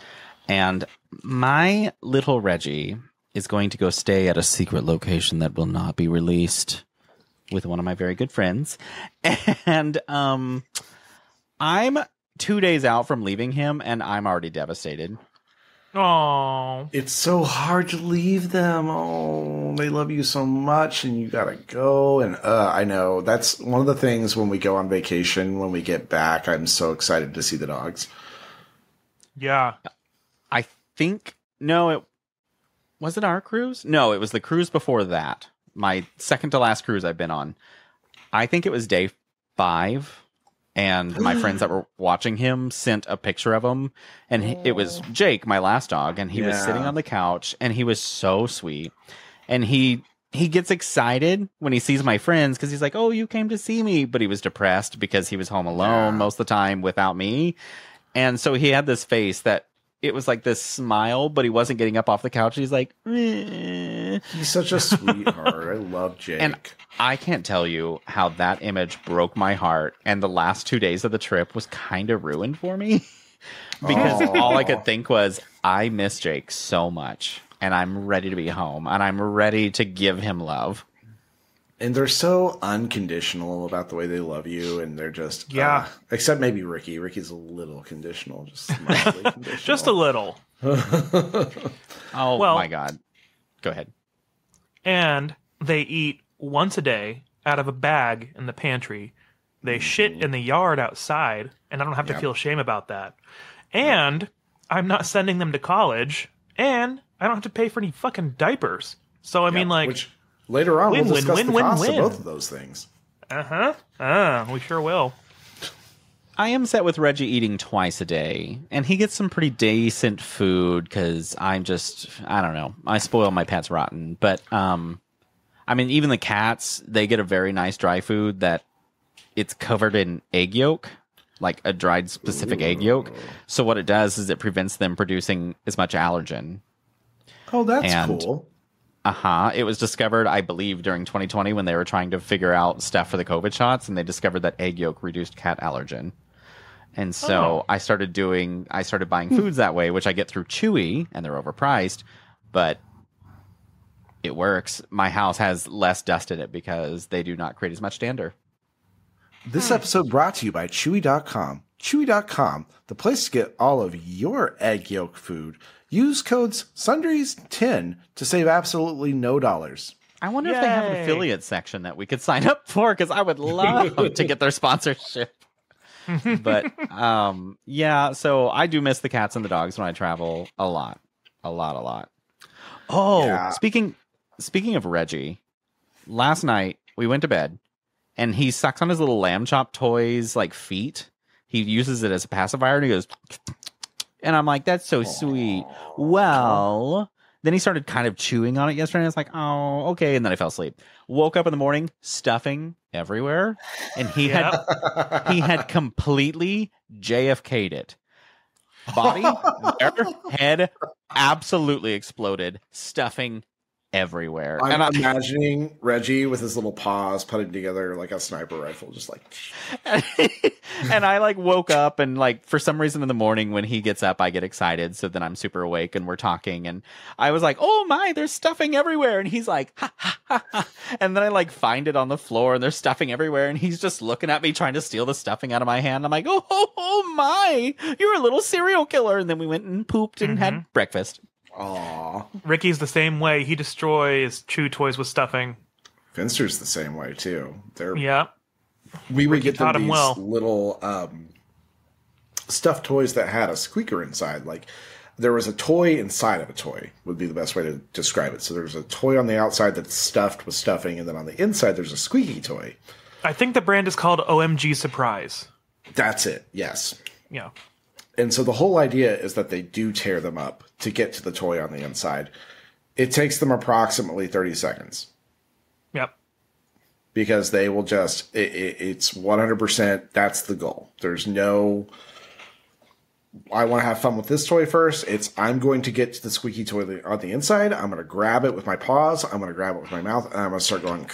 and my little Reggie is going to go stay at a secret location that will not be released with one of my very good friends. And I'm 2 days out from leaving him, and I'm already devastated. Oh, It's so hard to leave them. Oh, they love you so much, and you gotta go. And I know that's one of the things when we go on vacation, when we get back, I'm so excited to see the dogs. yeah. I think, no, was it our cruise? No, it was the cruise before that. My second to last cruise I've been on. I think it was day 5 And my friends that were watching him sent a picture of him, and it was Jake, my last dog, and he was sitting on the couch, and he was so sweet. And he gets excited when he sees my friends because he's like, "Oh, you came to see me," but he was depressed because he was home alone most of the time without me. And so he had this face that it was like this smile, but he wasn't getting up off the couch. He's like, "Meh." He's such a sweetheart. I love Jake. And I can't tell you how that image broke my heart. And the last 2 days of the trip was kind of ruined for me because all I could think was, I miss Jake so much, and I'm ready to be home, and I'm ready to give him love. And they're so unconditional about the way they love you, and they're just except maybe Ricky. Ricky's a little conditional, just mildly conditional. Just a little. Oh my God. Go ahead. And they eat once a day out of a bag in the pantry. They shit in the yard outside, and I don't have to feel shame about that. And I'm not sending them to college, and I don't have to pay for any fucking diapers. So I mean, like, which later on we'll discuss the cost of both of those things. We sure will. I am set with Reggie eating twice a day, and he gets some pretty decent food because I don't know, I spoil my pets rotten. But I mean, even the cats, they get a very nice dry food that it's covered in egg yolk, like a dried specific egg yolk. So what it does is it prevents them producing as much allergen. Oh, that's cool. It was discovered, I believe, during 2020 when they were trying to figure out stuff for the COVID shots, and they discovered that egg yolk reduced cat allergen. And so I started buying foods that way, which I get through Chewy, and they're overpriced, but it works. My house has less dust in it because they do not create as much dander. This episode brought to you by Chewy.com. Chewy.com, the place to get all of your egg yolk food. Use codes Sundries10 to save absolutely no dollars. I wonder if they have an affiliate section that we could sign up for, because I would love to get their sponsorship. But so I do miss the cats and the dogs when I travel a lot. Oh, speaking of Reggie, last night we went to bed and he sucks on his little lamb chop toys like feet. He uses it as a pacifier and he goes, and I'm like, that's so sweet. Well, then he started kind of chewing on it yesterday. And I was like, oh, okay. And then I fell asleep. Woke up in the morning, stuffing everywhere. And he had completely JFK'd it. Body, there, head, absolutely exploded. Stuffing everywhere. I'm imagining Reggie with his little paws putting together like a sniper rifle, just like. And I like woke up and like for some reason in the morning when he gets up, I get excited. So then I'm super awake and we're talking and I was like, oh my, there's stuffing everywhere. And he's like, ha, ha, ha, ha. And then I like find it on the floor and there's stuffing everywhere. And he's just looking at me trying to steal the stuffing out of my hand. I'm like, oh my, you're a little serial killer. And then we went and pooped and had breakfast. Aww. Ricky's the same way. He destroys chew toys with stuffing. Finster's the same way too. We would get them these little stuffed toys that had a squeaker inside. Like there was a toy inside of a toy would be the best way to describe it. So there's a toy on the outside that's stuffed with stuffing, and then on the inside there's a squeaky toy. I think the brand is called OMG Surprise. That's it. Yes. Yeah. And so the whole idea is that they do tear them up to get to the toy on the inside. It takes them approximately 30 seconds. Yep. Because they will just, it's 100%, that's the goal. There's no, I want to have fun with this toy first. It's, I'm going to get to the squeaky toy on the inside. I'm going to grab it with my paws. I'm going to grab it with my mouth. And I'm going to start going.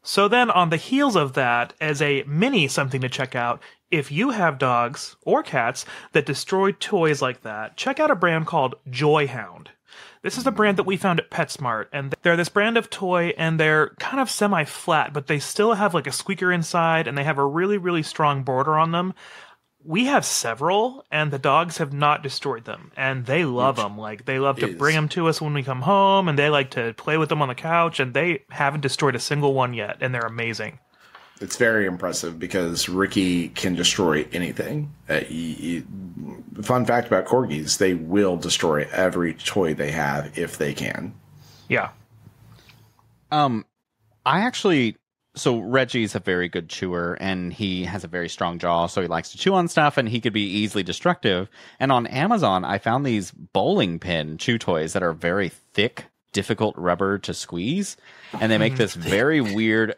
So then on the heels of that, as a mini something to check out, if you have dogs or cats that destroy toys like that, check out a brand called Joyhound. This is a brand that we found at PetSmart, and they're this brand of toy, and they're kind of semi-flat, but they still have like a squeaker inside, and they have a really, really strong border on them. We have several, and the dogs have not destroyed them, and they love them. Like, they love to bring them to us when we come home, and they like to play with them on the couch, and they haven't destroyed a single one yet, and they're amazing. It's very impressive because Ricky can destroy anything. Fun fact about corgis, they will destroy every toy they have if they can. Yeah. I actually So Reggie's a very good chewer, and he has a very strong jaw, so he likes to chew on stuff, and he could be easily destructive. And on Amazon, I found these bowling pin chew toys that are very thick, difficult rubber to squeeze, and they make this very weird,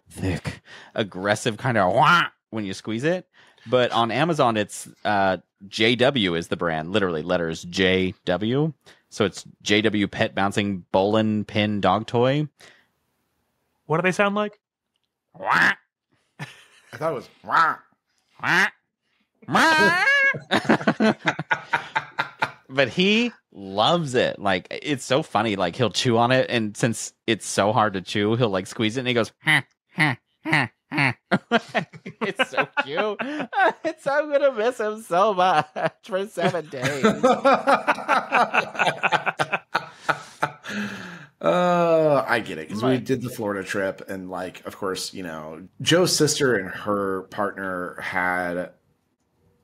thick, aggressive kind of wah when you squeeze it. But on Amazon, it's JW is the brand, literally letters JW. So it's JW Pet Bouncing Bowling Pin Dog Toy. What do they sound like? Wah. I thought it was wah. But he loves it. Like, it's so funny. Like, he'll chew on it, and since it's so hard to chew, he'll like squeeze it, and he goes, ha, ha, ha, ha. It's so cute. I'm gonna miss him so much for 7 days. I get it, because we did the Florida trip, and like, of course, you know, Joe's sister and her partner had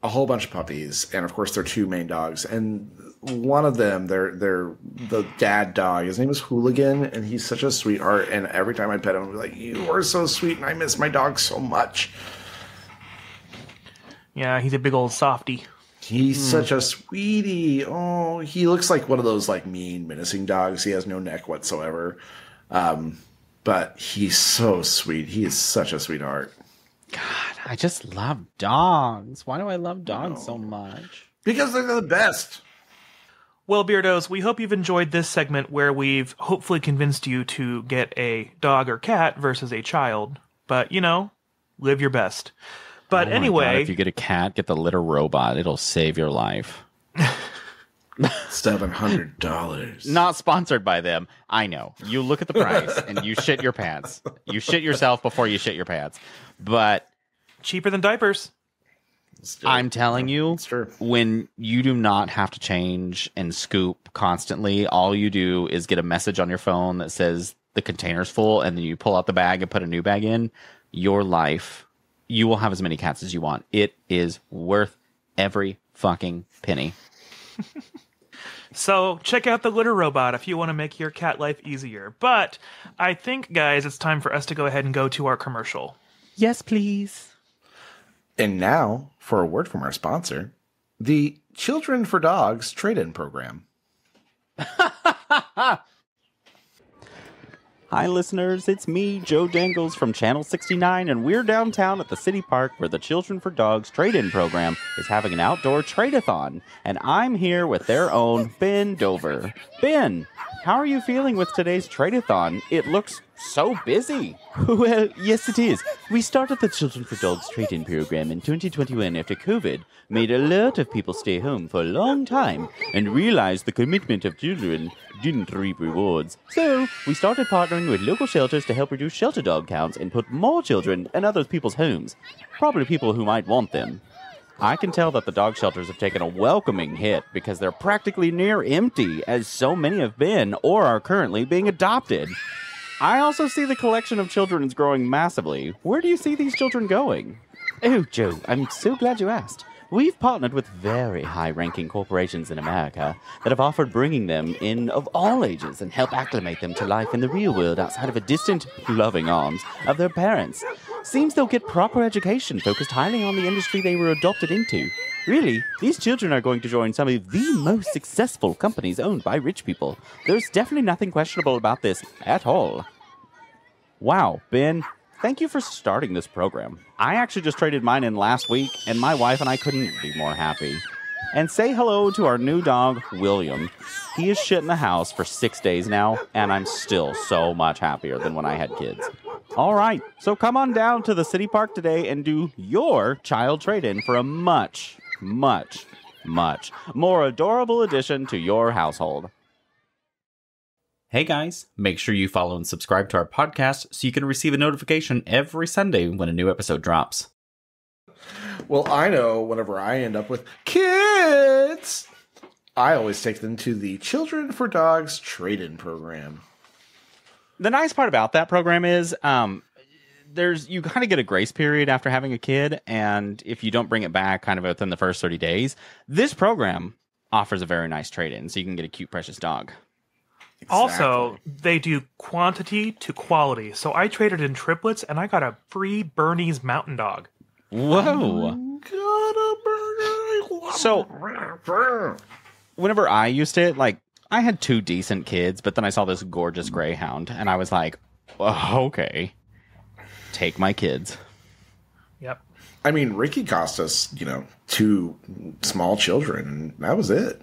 a whole bunch of puppies, and of course, their 2 main dogs, and one of them, they're the dad dog. His name is Hooligan, and he's such a sweetheart. And every time I pet him, I'm like, "You are so sweet, and I miss my dog so much." Yeah, he's a big old softy. He's such a sweetie. Oh, he looks like one of those like mean, menacing dogs. He has no neck whatsoever. But he's so sweet. He is such a sweetheart. God, I just love dogs. Why do I love dogs so much? Because they're the best. Well, Beardos, we hope you've enjoyed this segment where we've hopefully convinced you to get a dog or cat versus a child. But, you know, live your best. But anyway... God, if you get a cat, get the litter robot. It'll save your life. $700. Not sponsored by them. I know. You look at the price and you shit your pants. You shit yourself before you shit your pants. But... cheaper than diapers. I'm telling you, when you do not have to change and scoop constantly, all you do is get a message on your phone that says the container's full, and then you pull out the bag and put a new bag in, your life, you will have as many cats as you want. It is worth every fucking penny. So check out the litter robot if you want to make your cat life easier. But I think, guys, it's time for us to go ahead and go to our commercial. Yes, please. And now, for a word from our sponsor, the Children for Dogs Trade-In Program. Hi, listeners. It's me, Joe Dangles from Channel 69, and we're downtown at the City Park where the Children for Dogs Trade-In Program is having an outdoor trade-a-thon, and I'm here with their own Ben Dover. Ben, how are you feeling with today's trade-a-thon? It looks so busy. Well, yes it is. We started the Children for Dogs trade-in program in 2021 after COVID made a lot of people stay home for a long time and realized the commitment of children didn't reap rewards. So, we started partnering with local shelters to help reduce shelter dog counts and put more children in other people's homes. Probably people who might want them. I can tell that the dog shelters have taken a welcoming hit because they're practically near empty, as so many have been or are currently being adopted. I also see the collection of children is growing massively. Where do you see these children going? Oh, Joe, I'm so glad you asked. We've partnered with very high-ranking corporations in America that have offered bringing them in of all ages and help acclimate them to life in the real world outside of a distant, loving arms of their parents. Seems they'll get proper education focused highly on the industry they were adopted into. Really, these children are going to join some of the most successful companies owned by rich people. There's definitely nothing questionable about this at all. Wow, Ben, thank you for starting this program. I actually just traded mine in last week, and my wife and I couldn't be more happy. And say hello to our new dog, William. He is shit in the house for 6 days now, and I'm still so much happier than when I had kids. All right, so come on down to the city park today and do your child trade-in for a much, much, much more adorable addition to your household. Hey guys, make sure you follow and subscribe to our podcast so you can receive a notification every Sunday when a new episode drops. Well, I know whenever I end up with kids, I always take them to the Children for Dogs Trade-In Program. The nice part about that program is you kind of get a grace period after having a kid, and if you don't bring it back kind of within the first 30 days, this program offers a very nice trade-in, so you can get a cute, precious dog. Also, they do quantity to quality. So I traded in triplets and I got a free Bernese Mountain Dog. Whoa. So, whenever I used it, like, I had 2 decent kids, but then I saw this gorgeous greyhound, and I was like, oh, okay, take my kids. Yep. I mean, Ricky cost us, 2 small children, and that was it.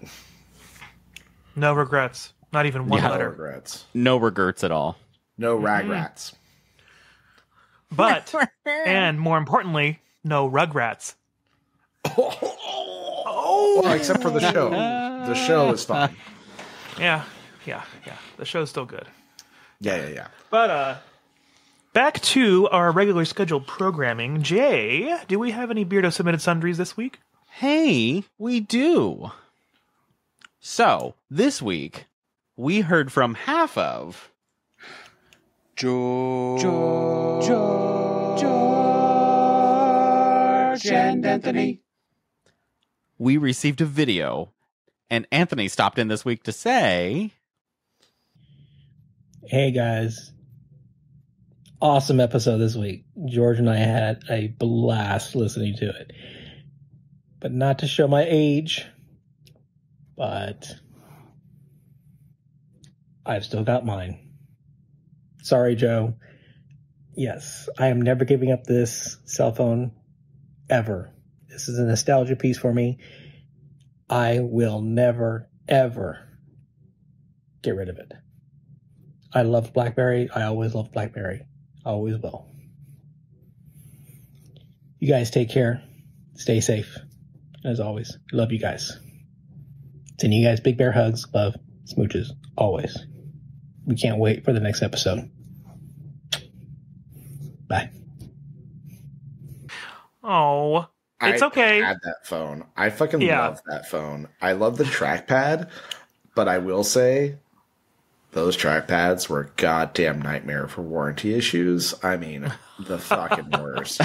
No regrets. Not even one No letter. regrets. No regrets at all. No ragrats. But, and more importantly, no rugrats. Well, except for the show. The show is fine. Yeah. The show's still good. Yeah. But, back to our regular scheduled programming. Jay, do we have any Beardo submitted sundries this week? Hey, we do. So, this week, we heard from half of George and Anthony. We received a video, and Anthony stopped in this week to say, hey guys, awesome episode this week. George and I had a blast listening to it. But not to show my age, but I've still got mine. Sorry, Joe. Yes, I am never giving up this cell phone ever. This is a nostalgia piece for me. I will never, ever get rid of it. I love BlackBerry. I always love BlackBerry. Always will. You guys take care. Stay safe. As always, love you guys. Sending you guys big bear hugs, love, smooches, always. We can't wait for the next episode. Bye. Oh, it's okay. I had that phone. I fucking love that phone. I love the trackpad, but I will say those trackpads were a goddamn nightmare for warranty issues. I mean, the fucking worst.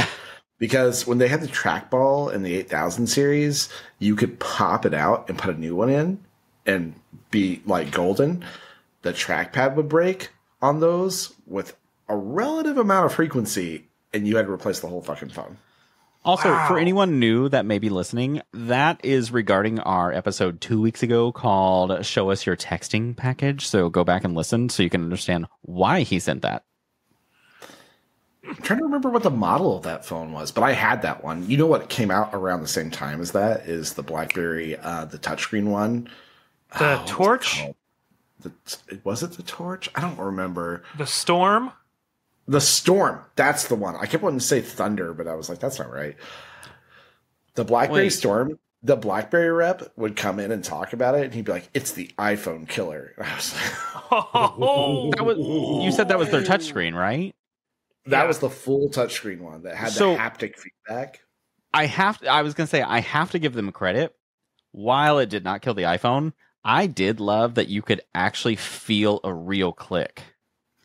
Because when they had the trackball in the 8000 series, you could pop it out and put a new one in and be like golden. The trackpad would break on those with a relative amount of frequency, and you had to replace the whole fucking phone. Also, for anyone new that may be listening, that is regarding our episode 2 weeks ago called Show Us Your Texting Package. So go back and listen so you can understand why he sent that. I'm trying to remember what the model of that phone was, but I had that one. You know what came out around the same time as that is the BlackBerry, the touchscreen one. The Torch? Was it the Torch? I don't remember. The Storm? The Storm. That's the one. I kept wanting to say Thunder, but I was like, that's not right. The BlackBerry Storm, the BlackBerry rep would come in and talk about it, and he'd be like, it's the iPhone killer. And I was like, you said that was their touchscreen, right? That was the full touchscreen one that had the haptic feedback. I was going to say, I have to give them credit. While it did not kill the iPhone, I did love that you could actually feel a real click.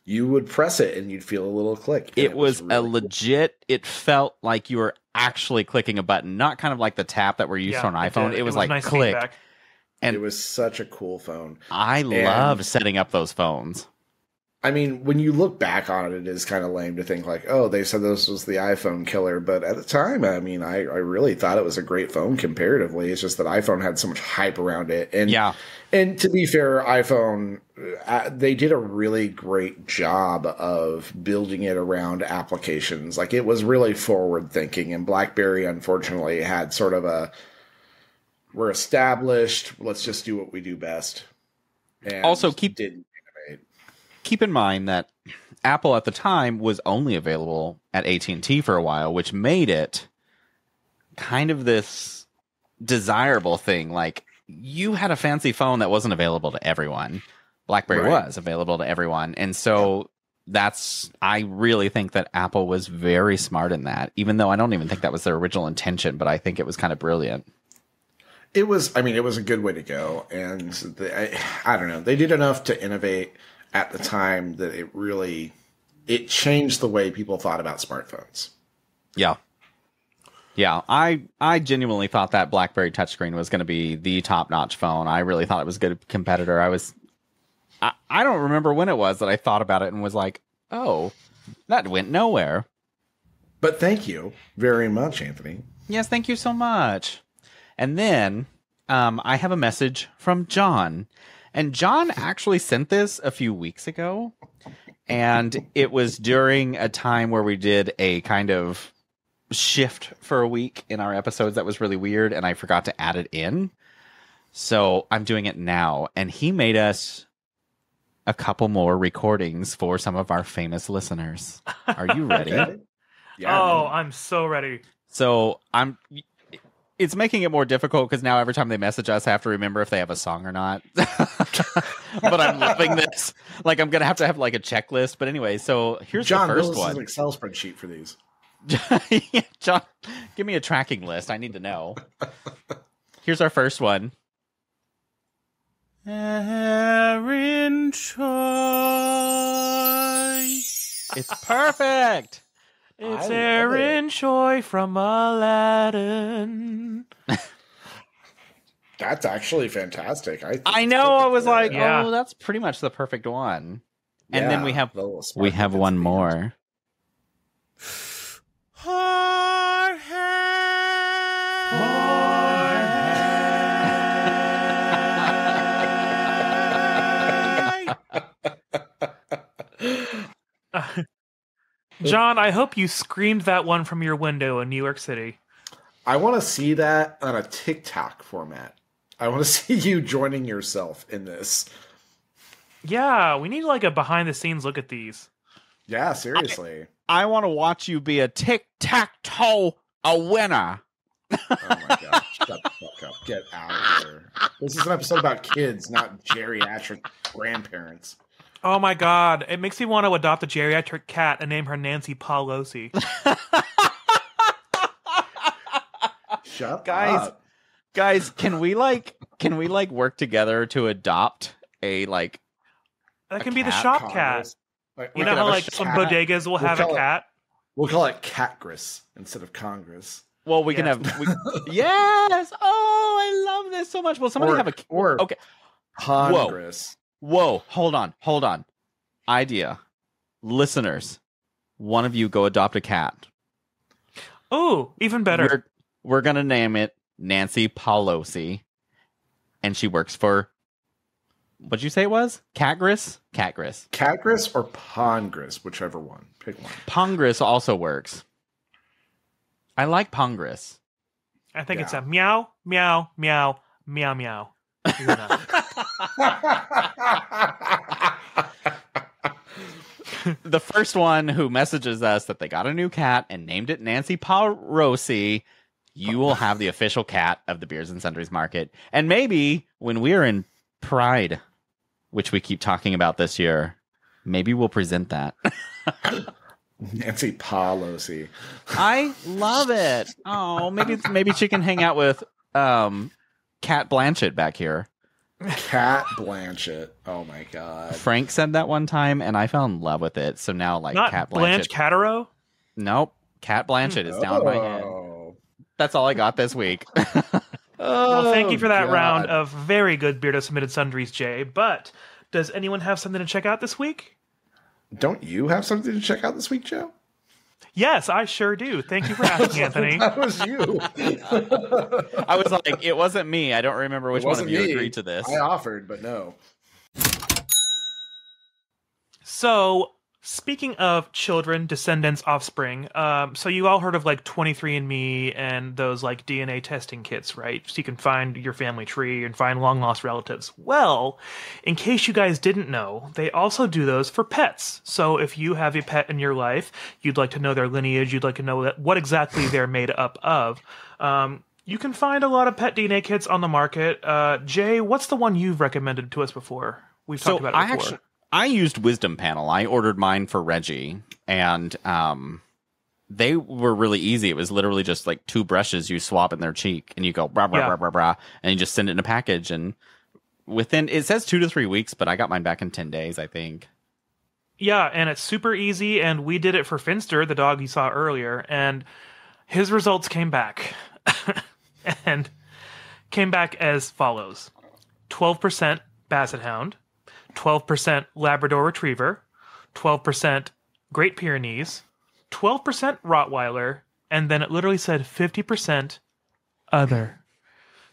You would press it and you'd feel a little click. It was really a legit, it felt like you were actually clicking a button, not kind of like the tap that we're used to on an iPhone. It was like nice click. feedback. And it was such a cool phone. I loved setting up those phones. I mean, when you look back on it, it is kind of lame to think like, oh, they said this was the iPhone killer. But at the time, I mean, I really thought it was a great phone comparatively. It's just that iPhone had so much hype around it. And and to be fair, iPhone, they did a really great job of building it around applications. Like, it was really forward thinking. And BlackBerry, unfortunately, had sort of we're established. Let's just do what we do best. And also, keep in mind that Apple at the time was only available at AT&T for a while, which made it kind of this desirable thing. Like, you had a fancy phone that wasn't available to everyone. BlackBerry was available to everyone. And so I really think that Apple was very smart in that, even though I don't even think that was their original intention, but I think it was kind of brilliant. It was a good way to go. And I don't know, they did enough to innovate at the time that it changed the way people thought about smartphones. Yeah. Yeah, I genuinely thought that BlackBerry touchscreen was going to be the top-notch phone. I really thought it was a good competitor. I don't remember when it was that I thought about it and was like, oh, that went nowhere. But thank you very much, Anthony. Yes, thank you so much. And then I have a message from John. And John actually sent this a few weeks ago. And it was during a time where we did a kind of shift for a week in our episodes that was really weird. And I forgot to add it in. So I'm doing it now. And he made us a couple more recordings for some of our famous listeners. Are you ready? Okay. Yeah, Oh, man. I'm so ready. So it's making it more difficult because now every time they message us, I have to remember if they have a song or not. But I'm loving this. Like, I'm going to have like a checklist. But anyway, so here's John, the first build us one. an Excel spreadsheet for these. Yeah, John, give me a tracking list. I need to know. Here's our first one. Erin Choi. It's perfect. It's I love Erin Choi from Aladdin. That's actually fantastic. I know. I was like, Yeah. oh, that's pretty much the perfect one. And then we have the little sparkle one gets the more. John, I hope you screamed that one from your window in New York City. I want to see that on a TikTok format. I want to see you joining yourself in this. Yeah, we need like a behind the scenes look at these. Yeah, seriously. I want to watch you be a tic-tac-toe a winner. Oh my god. Shut the fuck up. Get out of here. This is an episode about kids, not geriatric grandparents. Oh my god, it makes me want to adopt a geriatric cat and name her Nancy Pelosi. Shut Guys, up. can we work together to adopt a like That A can be the cat, shop Congress. cat. Like, You we know could how have a like some cat. bodegas will We'll have a call it- cat? We'll call it Catgris instead of Congress. well we can Yes. have yes. Oh, I love this so much. Well, somebody have a or okay. Congress. Whoa, hold on. Idea. Listeners, one of you go adopt a cat. Oh, even better. We're going to name it Nancy Pelosi. And she works for, what'd you say it was? Catgris? Catgris. Catgris or Pongris, whichever one. Pick one. Pongris also works. I like Pongris. I think it's Yeah. a meow, meow, meow, meow, meow. You're not. The first one who messages us that they got a new cat and named it Nancy Pelosi, you will have the official cat of the Beers and Sundries Market. And maybe when we're in Pride, which we keep talking about this year, maybe we'll present that. Nancy Pelosi. I love it. Oh, maybe she can hang out with Cat Blanchett back here. Cat Blanchett. Oh my god. Frank said that one time, and I fell in love with it. So now, like, Not Cat Blanche Blanchett. Cataro? Nope. Cat Blanchett is down my head. Oh. That's all I got this week. Well, thank you for that God. round of very good Beardo Submitted Sundries, Jay. But does anyone have something to check out this week? Don't you have something to check out this week, Joe? Yes, I sure do. Thank you for asking, Anthony. That was you. I was like, it wasn't me. I don't remember which It one wasn't of you me. agreed to this. I offered, but no. So, speaking of children, descendants, offspring, so you all heard of like 23andMe and those like DNA testing kits, right? So you can find your family tree and find long lost relatives. Well, in case you guys didn't know, they also do those for pets. So if you have a pet in your life, you'd like to know their lineage, you'd like to know what exactly they're made up of. You can find a lot of pet DNA kits on the market. Jay, what's the one you've recommended to us before? We've talked about it before. I used Wisdom Panel. I ordered mine for Reggie, and they were really easy. It was literally just like 2 brushes you swap in their cheek, and you go brah, brah, Yeah. brah, brah, brah, and you just send it in a package. And within, it says 2 to 3 weeks, but I got mine back in 10 days, I think. Yeah, and it's super easy, and we did it for Finster, the dog you saw earlier, and his results came back. And came back as follows. 12% Basset Hound, 12% Labrador Retriever, 12% Great Pyrenees, 12% Rottweiler, and then it literally said 50% other.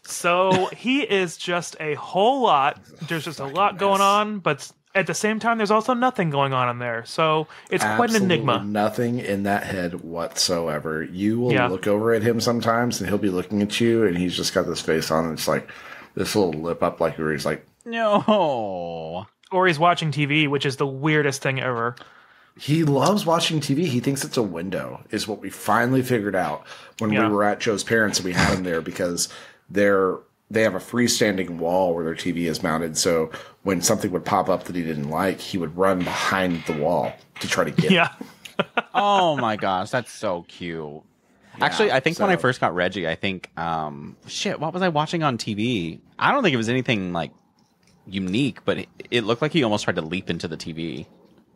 So he is just a whole lot. There's just a lot going on, but at the same time, there's also nothing going on in there. So it's quite an enigma. Nothing in that head whatsoever. You will look over at him sometimes, and he'll be looking at you, and he's just got this face on, and it's like this little lip up, like where he's like, No. Or he's watching TV, which is the weirdest thing ever. He loves watching TV. He thinks it's a window, is what we finally figured out when we were at Joe's parents, and we had him there because they have a freestanding wall where their TV is mounted. So when something would pop up that he didn't like, he would run behind the wall to try to get it. Oh my gosh, that's so cute. Actually, I think when I first got Reggie, I think, what was I watching on TV? I don't think it was anything like unique, but it looked like he almost tried to leap into the TV.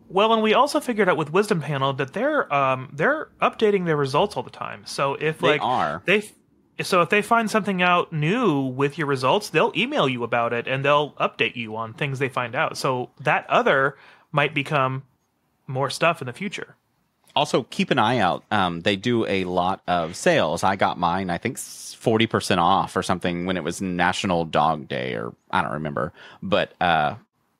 Well, and we also figured out with Wisdom Panel that they're updating their results all the time. So if if they find something out new with your results, they'll email you about it and they'll update you on things they find out. So that other might become more stuff in the future. Also, keep an eye out. They do a lot of sales. I got mine, I think, 40% off or something when it was National Dog Day, or I don't remember. But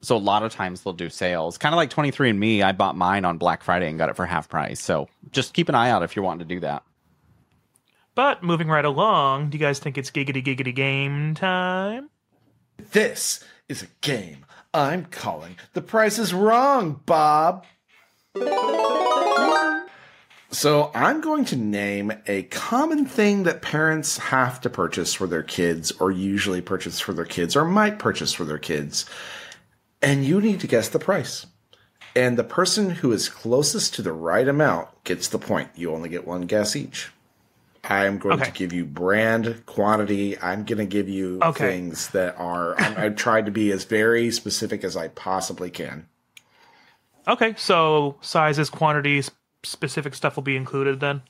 so a lot of times they'll do sales. Kind of like 23andMe, I bought mine on Black Friday and got it for half price. So just keep an eye out if you're wanting to do that. But moving right along, do you guys think it's giggity game time? This is a game I'm calling The Price is Wrong, Bob. So I'm going to name a common thing that parents have to purchase for their kids, or usually purchase for their kids, or might purchase for their kids. And you need to guess the price. And the person who is closest to the right amount gets the point. You only get one guess each. I am going to give you brand, quantity. I'm going to give you things that are... I've tried to be as very specific as I possibly can. Okay, so sizes, quantities, specific stuff will be included then?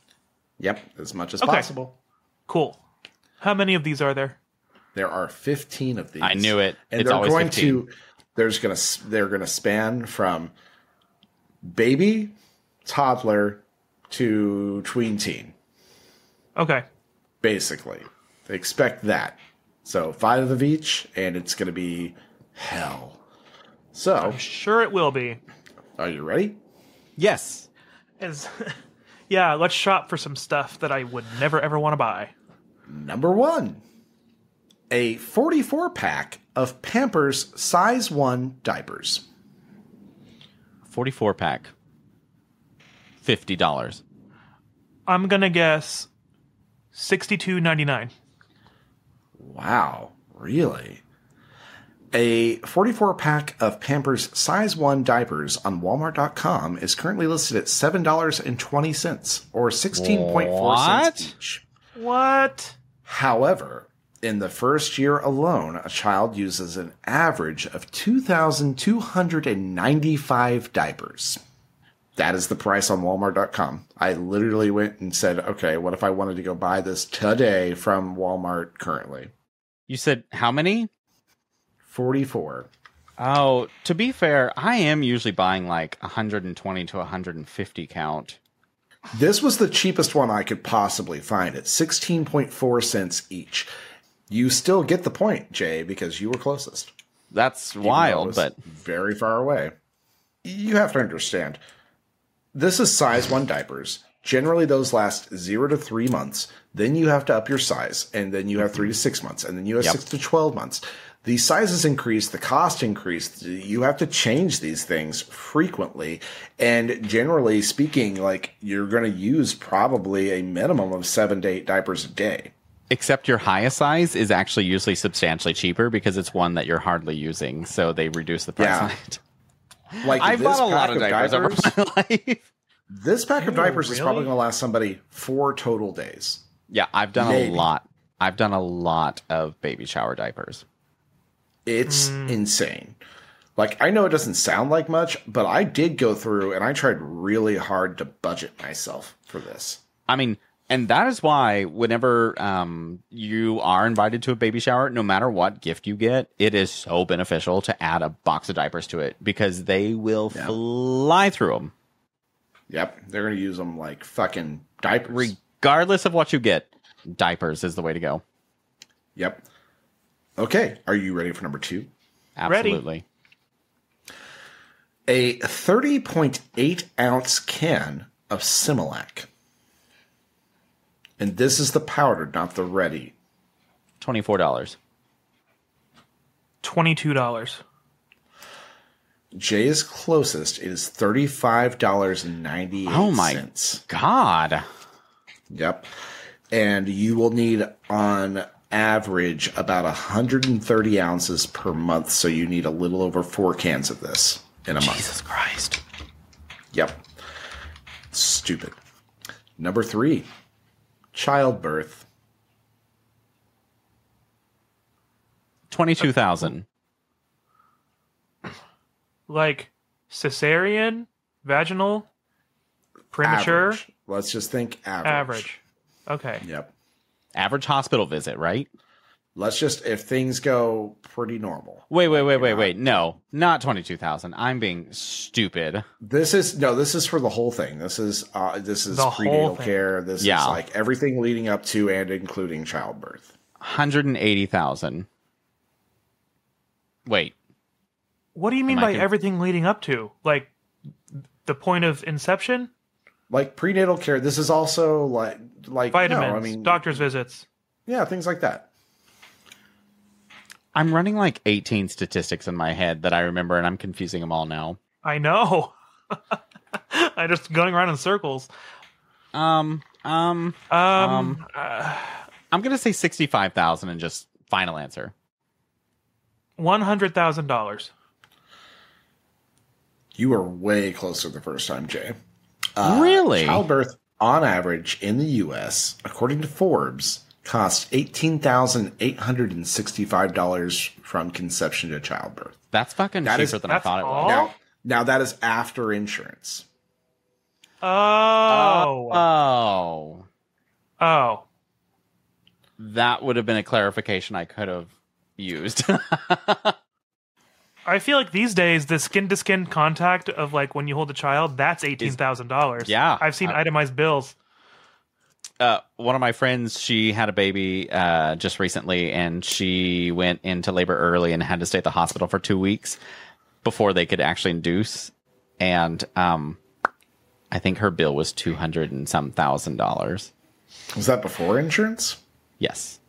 Yep, as much as possible. Cool. How many of these are there? There are 15 of these. I knew it. And it's always 15. They're going to span from baby, toddler, to tween teen. Okay. Basically. Expect that. So 5 of each, and it's going to be hell. So I'm sure it will be. Are you ready? Yes. Yeah, let's shop for some stuff that I would never ever want to buy. Number 1. A 44-pack of Pampers size 1 diapers. 44-pack. $50. I'm going to guess $62.99. Wow, really? A 44-pack of Pampers size 1 diapers on Walmart.com is currently listed at $7.20, or 16.4 cents each. What? However, in the first year alone, a child uses an average of 2,295 diapers. That is the price on Walmart.com. I literally went and said, okay, what if I wanted to go buy this today from Walmart currently? You said how many? 44. Oh, to be fair, I am usually buying like 120 to 150 count. This was the cheapest one I could possibly find at 16.4 cents each. You still get the point, Jay, because you were closest. That's wild, but very far away. You have to understand. This is size 1 diapers. Generally, those last 0 to 3 months. Then you have to up your size, and then you have 3 to 6 months, and then you have 6 to 12 months. The sizes increase, the cost increase. You have to change these things frequently. And generally speaking, like, you're going to use probably a minimum of 7 to 8 diapers a day. Except your highest size is actually usually substantially cheaper because it's one that you're hardly using, so they reduce the price on it. Like, I've bought a lot of diapers over my life. This pack of diapers is probably going to last somebody 4 total days. Yeah, I've done a lot. I've done a lot of baby shower diapers. It's insane. Like, I know it doesn't sound like much, but I did go through and I tried really hard to budget myself for this. I mean, And that is why whenever you are invited to a baby shower, no matter what gift you get, it is so beneficial to add a box of diapers to it because they will fly through them. Yep. They're going to use them like fucking diapers. Regardless of what you get, diapers is the way to go. Yep. Okay. Are you ready for number 2? Absolutely. A 30.8 ounce can of Similac. And this is the powder, not the ready. $24. $22. Jay is closest. It is $35.98. Oh my God. Yep. And you will need on average about 130 ounces per month. So you need a little over 4 cans of this in a month. Jesus Christ. Yep. Stupid. Number 3. Childbirth. 22,000. Like cesarean, vaginal, premature, Average. Let's just think average. average. Okay. Yep. Average hospital visit, right? Let's just, if things go pretty normal. Wait. No, not 22,000. I'm being stupid. This is for the whole thing. This is The whole prenatal thing. care. This is like everything leading up to and including childbirth. 180,000. Wait. What do you mean Am I by everything leading up to? Like the point of inception? Like prenatal care. This is also like Vitamins, no, I mean, doctor's visits. yeah, things like that. I'm running like 18 statistics in my head that I remember, and I'm confusing them all now. I know. I'm just going around in circles. I'm gonna say 65,000 and just final answer. $100,000. You were way closer the first time, Jay. Really? Childbirth, on average, in the U.S., according to Forbes, costs $18,865 from conception to childbirth. That's fucking That cheaper is- than I thought it all? was. Now that is after insurance. Oh. Oh, that would have been a clarification I could have used. I feel like these days the skin-to-skin contact of like when you hold a child, that's $18,000. Yeah. I've seen itemized bills. One of my friends, she had a baby just recently, and she went into labor early and had to stay at the hospital for 2 weeks before they could actually induce. And I think her bill was $200 and some thousand. Was that before insurance? Yes.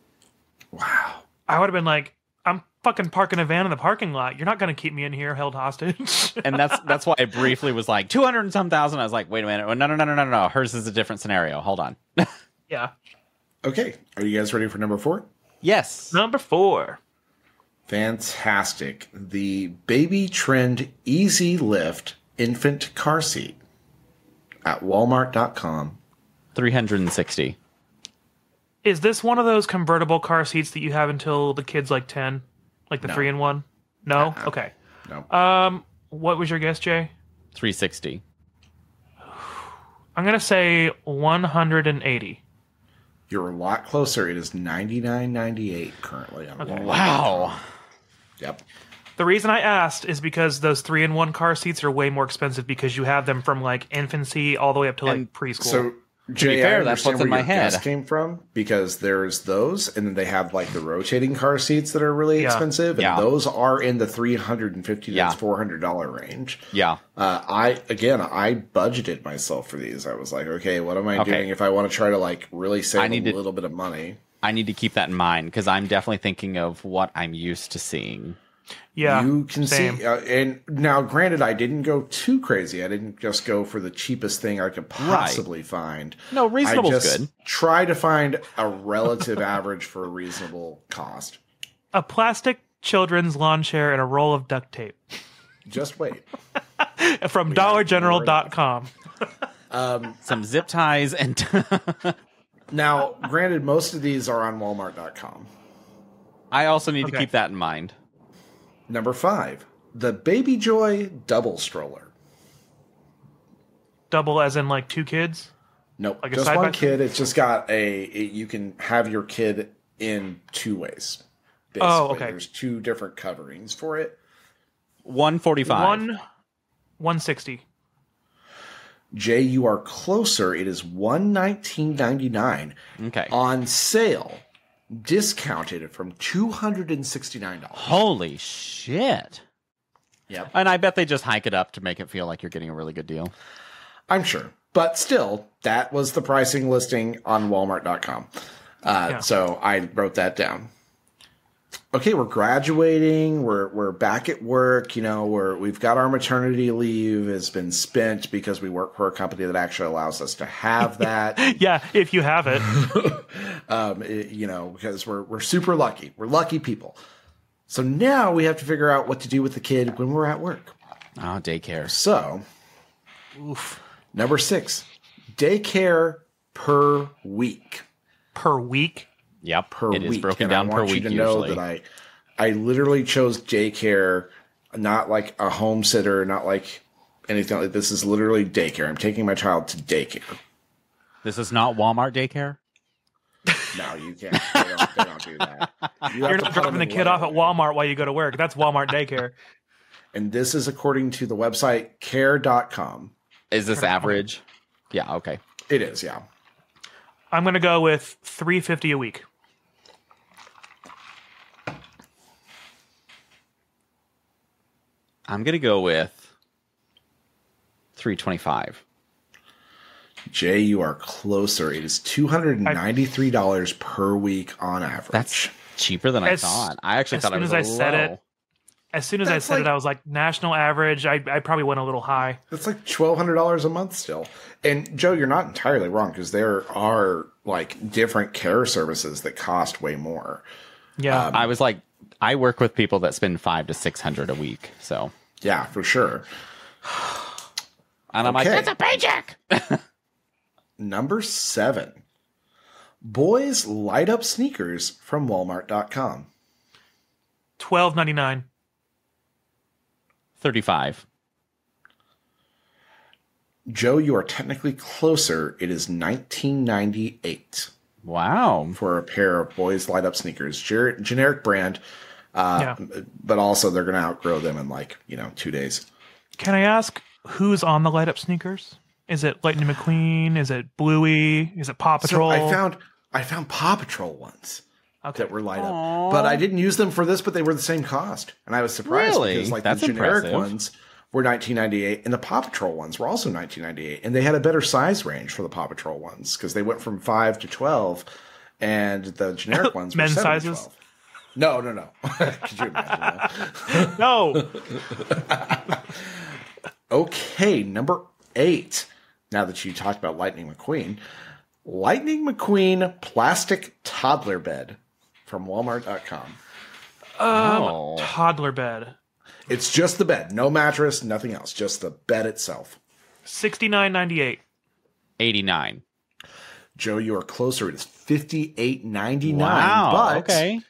Wow. I would have been like, I'm fucking parking a van in the parking lot. You're not going to keep me in here held hostage. And that's why I briefly was like 200 and some thousand. I was like, wait a minute. No. Hers is a different scenario. Hold on. Yeah. Okay. Are you guys ready for number 4? Yes. Number 4. Fantastic. The Baby Trend Easy Lift Infant Car Seat at Walmart.com. 360. Is this one of those convertible car seats that you have until the kid's like 10? Like the No. 3-in-1? No? Okay. No. What was your guess, Jay? 360. I'm going to say 180. You're a lot closer. It is $99.98 currently on Walmart. Wow. Yep. The reason I asked is because those 3-in-1 car seats are way more expensive because you have them from like infancy all the way up to like And preschool. So, Jay, fair, I that's understand what's in where my your head. guess came from because there's those, and then they have like the rotating car seats that are really Yeah. expensive, and Yeah. those are in the $350 to Yeah. $400 range. Yeah. I budgeted myself for these. I was like, okay, what am I Okay. doing if I want to try to like really save I need a to- little bit of money? I need to keep that in mind because I'm definitely thinking of what I'm used to seeing. yeah, You can same. see, and now granted, I didn't go too crazy. I didn't just go for the cheapest thing I could possibly find. No, reasonable's I just good. try to find a relative average for a reasonable cost. A plastic children's lawn chair and a roll of duct tape Just wait. from DollarGeneral.com. Some zip ties and Now, granted, most of these are on Walmart.com. I also need to Okay. keep that in mind. Number 5, the Baby Joy Double Stroller. Double as in like 2 kids? Nope, Like a just side one by kid. It's just got you can have your kid in two ways. Basically. Oh, okay. There's two different coverings for it. 145. 160. Jay, you are closer. It is $119.99. Okay. On sale, discounted from $269. Holy shit. Yep. And I bet they just hike it up to make it feel like you're getting a really good deal. I'm sure. But still, that was the pricing listing on Walmart.com. So I wrote that down. Okay, we're graduating. We're back at work. You know, we've got our maternity leave has been spent because we work for a company that actually allows us to have that. Yeah, if you have it. You know, because we're super lucky. We're lucky people. So now we have to figure out what to do with the kid when we're at work. Oh, daycare. So, number 6, daycare per week. Per week? Yep. Per it week. is broken And down I per want week you to know usually. that I literally chose daycare, not like a home sitter, not like anything like this. Is literally daycare. I'm taking my child to daycare. This is not Walmart daycare? No, you can't. They don't do that. You're not dropping the kid off at Walmart while you go to work. That's Walmart daycare. And this is according to the website care.com. Is this average? Yeah, okay. It is, yeah. I'm going to go with $350 a week. I'm going to go with $325. Jay, you are closer. It is $293 per week on average. That's cheaper than I thought. I actually thought it was As soon as I said it, I was like, national average, I probably went a little high. That's like $1,200 a month still. And Joe, you're not entirely wrong because there are like different care services that cost way more. Yeah. I was like, I work with people that spend $500 to $600 a week. So yeah, for sure. And I'm like, that's a paycheck. Number 7, boys light up sneakers from Walmart.com. $12.99. $35. Joe, you are technically closer. It is $19.98. Wow. For a pair of boys light up sneakers. Generic brand. But also they're going to outgrow them in 2 days. Can I ask who's on the light up sneakers? Is it Lightning McQueen? Is it Bluey? Is it Paw Patrol? So I found Paw Patrol ones that were light up, but I didn't use them for this. But they were the same cost, and I was surprised because That's the generic impressive. ones were $19.98, and the Paw Patrol ones were also $19.98, and they had a better size range for the Paw Patrol ones because they went from 5 to 12, and the generic ones were men's 7 to sizes. 12. No. Could you imagine that? No. Okay, number 8. Now that you talked about Lightning McQueen plastic toddler bed from Walmart.com. Toddler bed. It's just the bed, no mattress, nothing else, just the bed itself. $69.98. $89. Joe, you are closer. It is $58.99. Wow. But okay.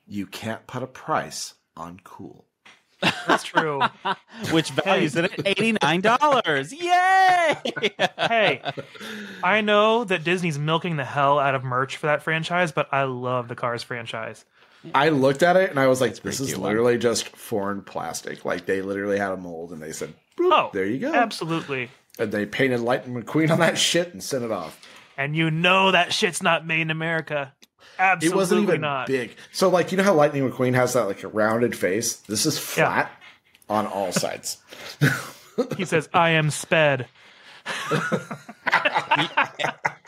You can't put a price on cool. That's true. Which values it at $89. Yay! Hey, I know that Disney's milking the hell out of merch for that franchise, but I love the Cars franchise. I looked at it and I was like, this is cute literally just foreign plastic. Like they literally had a mold and they said, boop, there you go. Absolutely. And they painted Lightning McQueen on that shit and sent it off. And you know that shit's not made in America. Absolutely it wasn't even not. big. So, you know how Lightning McQueen has that, a rounded face? This is flat on all sides. He says, I am sped.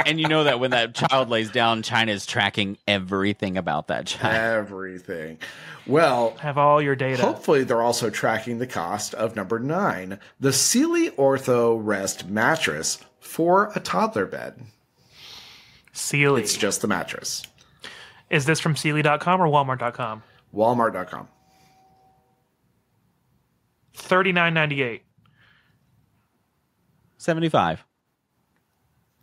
And you know that when that child lays down, China's tracking everything about that child. Everything. Well, have all your data. Hopefully, they're also tracking the cost of number 9, the Sealy Ortho Rest mattress for a toddler bed. Sealy. It's just the mattress. Is this from Sealy.com or Walmart.com? Walmart.com. $39.98. $75.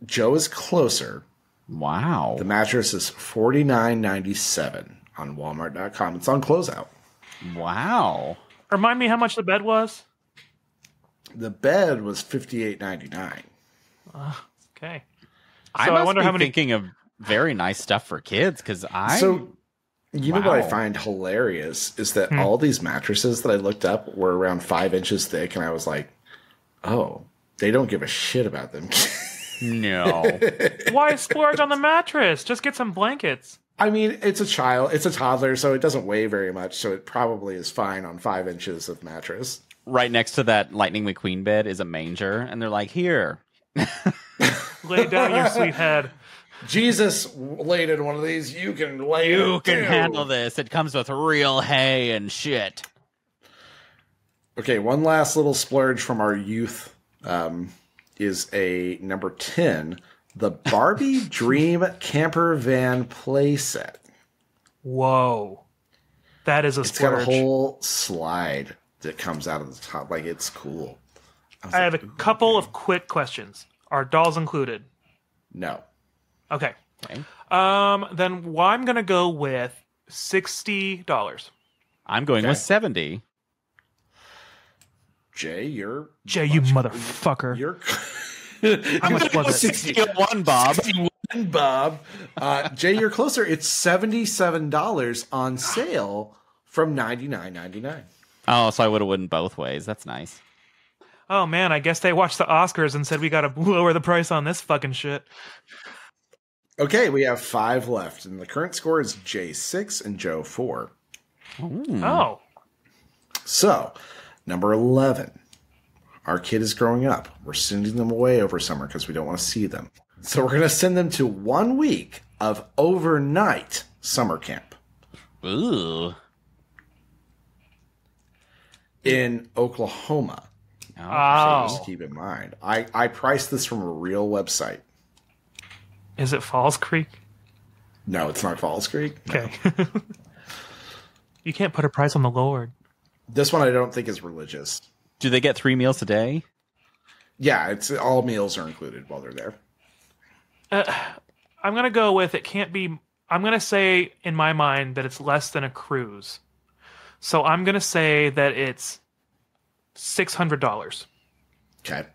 Joe is closer. Wow. The mattress is $49.97 on Walmart.com. It's on closeout. Wow. Remind me how much the bed was? The bed was $58.99. Okay. I So must I wonder be how many. thinking of very nice stuff for kids because So, you know what I Wow. find hilarious is that all these mattresses that I looked up were around 5 inches thick, and I was like, oh, they don't give a shit about them. no. Why splurge on the mattress? Just get some blankets. I mean, it's a toddler, so it doesn't weigh very much, so it probably is fine on 5 inches of mattress. Right next to that Lightning McQueen bed is a manger, and they're like, here. Lay down your sweet head. Jesus laid in one of these. You can lay in You it can too. handle this. It comes with real hay and shit. Okay, one last little splurge from our youth is a number 10, the Barbie Dream Camper Van playset. Whoa. That is a It's got a splurge. whole slide that comes out of the top. Like, it's cool. I have a couple of quick questions. Are dolls included? No. Okay. Okay. Then I'm gonna go with $60. I'm going with 70. Jay, you're... Jay, you motherfucker. You're... How much was it? 61, Bob. Bob. Jay, you're closer. It's $77 on sale from $99.99. Oh, so I would have won both ways. That's nice. Oh man, I guess they watched the Oscars and said we gotta lower the price on this fucking shit. Okay, we have 5 left, and the current score is Jay 6 and Joe 4. Oh. So, number 11. Our kid is growing up. We're sending them away over summer because we don't want to see them. So we're going to send them to 1 week of overnight summer camp Ooh. in Oklahoma. Oh. Just keep in mind. I priced this from a real website. Is it Falls Creek? No, it's not Falls Creek. No. Okay. You can't put a price on the Lord. This one I don't think is religious. Do they get 3 meals a day? Yeah, it's all meals are included while they're there. I'm gonna go with it can't be. I'm gonna say in my mind that it's less than a cruise. So I'm gonna say that it's $600. Okay.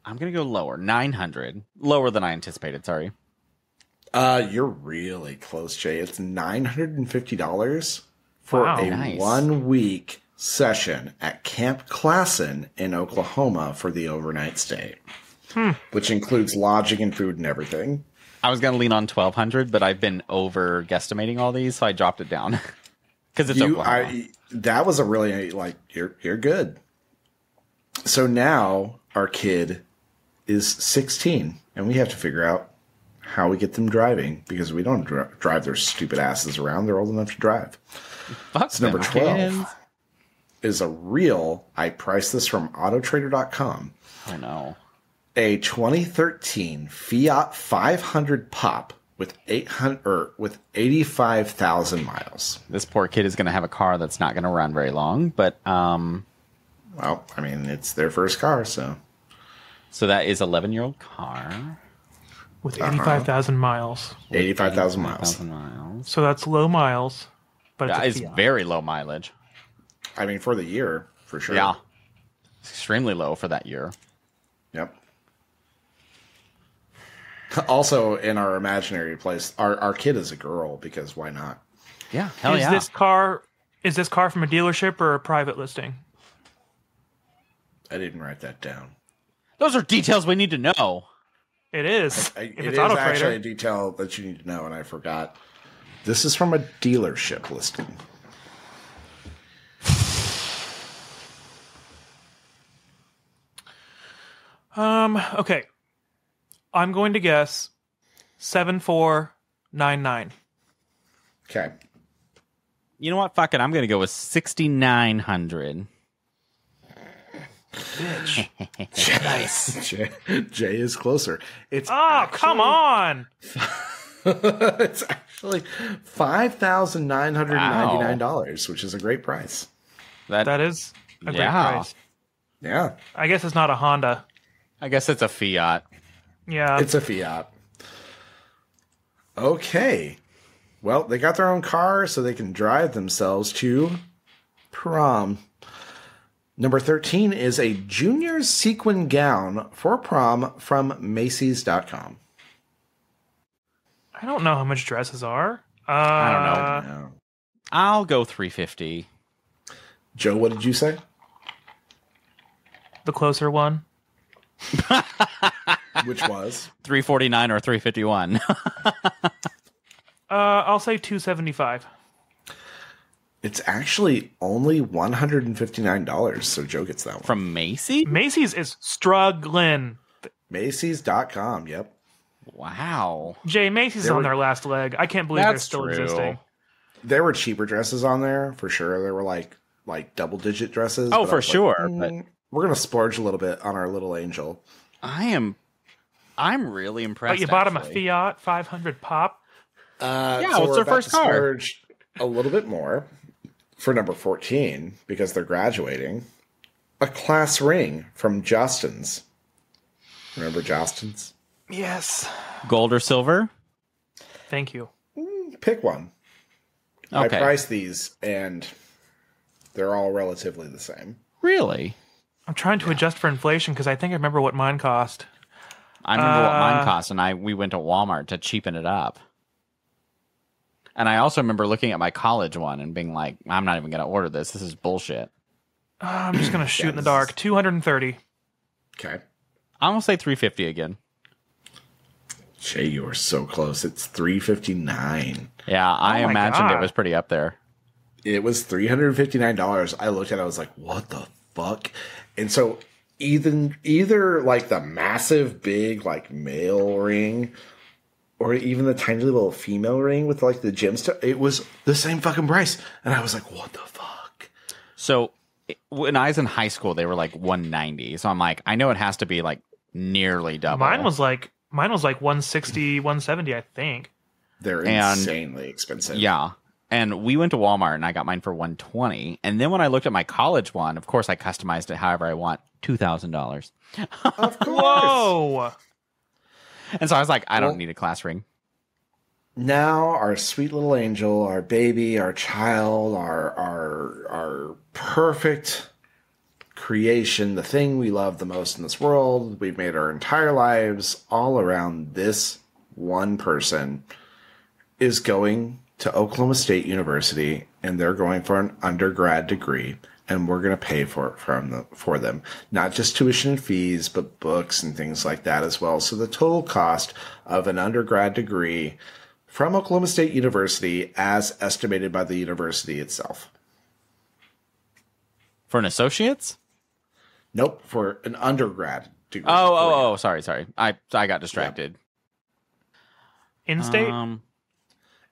I'm going to go lower. 900. Lower than I anticipated, sorry. You're really close, Jay. It's $950 for Wow. a Nice. 1 week session at Camp Classen in Oklahoma for the overnight stay, which includes lodging and food and everything. I was going to lean on 1200, but I've been over guesstimating all these, so I dropped it down. Because it's Oklahoma. That was a really, like, you're good. So now our kid is 16, and we have to figure out how we get them driving because we don't drive their stupid asses around. They're old enough to drive. Fuck So number them, 12 kids. is a real, I priced this from autotrader.com, Oh, no. a 2013 Fiat 500 Pop with 85,000 miles. This poor kid is going to have a car that's not going to run very long, but Well, I mean, it's their first car, so. so that is 11-year-old car. With 85,000 miles. 85,000 miles. 1,000 miles. So that's low miles, but That it's is a Fiat. very low mileage. I mean, for the year, for sure. Yeah. Extremely low for that year. Yep. Also, in our imaginary place, our kid is a girl because why not? Yeah, hell Is yeah. this car from a dealership or a private listing? I didn't write that down. Those are details we need to know. It is. It If is it's Auto actually a Trader. detail that you need to know, and I forgot. This is from a dealership listing. Okay. I'm going to guess 7499. Okay. You know what? Fuck it. I'm going to go with 6,900. Nice. Jay is closer. It's Oh, come on! it's actually $5,999, which is a great price. That is a great Yeah. price. Yeah, I guess it's not a Honda. I guess it's a Fiat. Yeah. it's a Fiat. Okay. Well, they got their own car, so they can drive themselves to prom. Number 13 is a junior sequin gown for prom from Macy's.com. I don't know how much dresses are. I don't know. No. I'll go $350. Joe, what did you say? The closer one. Which was? $349 or $351. I'll say $275. It's actually only $159, so Joe gets that one. From Macy's? Macy's is struggling. Macy's.com, yep. Wow. Jay, Macy's is on their last leg. I can't believe they're still existing. There were cheaper dresses on there, for sure. There were like double-digit dresses. Oh, for sure. But we're going to splurge a little bit on our little angel. I'm really impressed. But you bought him a Fiat 500 pop? Yeah, so what's their first car? Splurge a little bit more for number 14, because they're graduating. A class ring from Justin's. Remember Justin's? Yes. Gold or silver? Thank you. Pick one. Okay. I priced these, and they're all relatively the same. Really? I'm trying to adjust for inflation because I think I remember what mine cost. I remember what mine cost, and we went to Walmart to cheapen it up. And I also remember looking at my college one and being like, I'm not even going to order this. This is bullshit. I'm just going to shoot in the dark. 230. Okay. I'm going to say 350 again. Jay, you are so close. It's $359. Yeah, I imagined it was pretty up there. It was $359. I looked at it, I was like, what the fuck? And so either like the massive big like male ring or even the tiny little female ring with like the gemstone, it was the same fucking price. And I was like, what the fuck? So when I was in high school, they were like $190. So I'm like, I know it has to be like nearly double. Mine was like 160, 170, I think. They're insanely expensive. Yeah. And we went to Walmart and I got mine for $120. And then when I looked at my college one, of course I customized it however I want. $2,000. Of course. Whoa. And so I was like, I don't need a class ring. Now our sweet little angel, our baby, our child, our perfect creation, the thing we love the most in this world, we've made our entire lives all around this one person, is going to Oklahoma State University, and they're going for an undergrad degree, and we're going to pay for them. Not just tuition and fees, but books and things like that as well. So the total cost of an undergrad degree from Oklahoma State University, as estimated by the university itself. For an associate's? Nope, for an undergrad degree. Oh, sorry. I got distracted. In-state?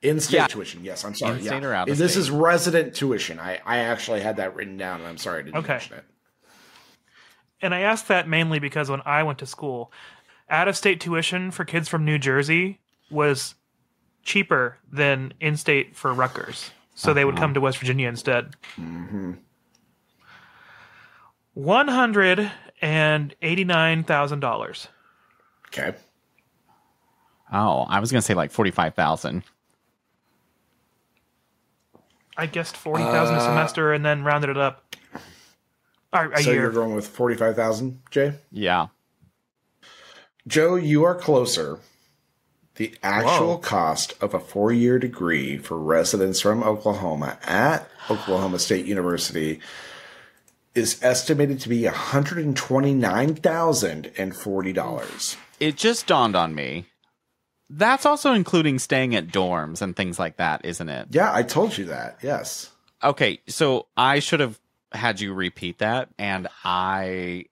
In-state tuition, yes. I'm sorry. In-state or out of This state? is resident tuition. I actually had that written down, and I'm sorry I didn't mention it. And I asked that mainly because when I went to school, out-of-state tuition for kids from New Jersey was cheaper than in-state for Rutgers. So they would come to West Virginia instead. Mm-hmm. $189,000. Okay. Oh, I was going to say like 45,000. I guessed 40,000 a semester and then rounded it up. A So year. you're going with 45,000, Jay? Yeah. Joe, you are closer. The actual cost of a 4-year degree for residents from Oklahoma at Oklahoma State University is estimated to be $129,040. It just dawned on me. That's also including staying at dorms and things like that, isn't it? Yeah, I told you that. Yes. Okay, so I should have had you repeat that, and I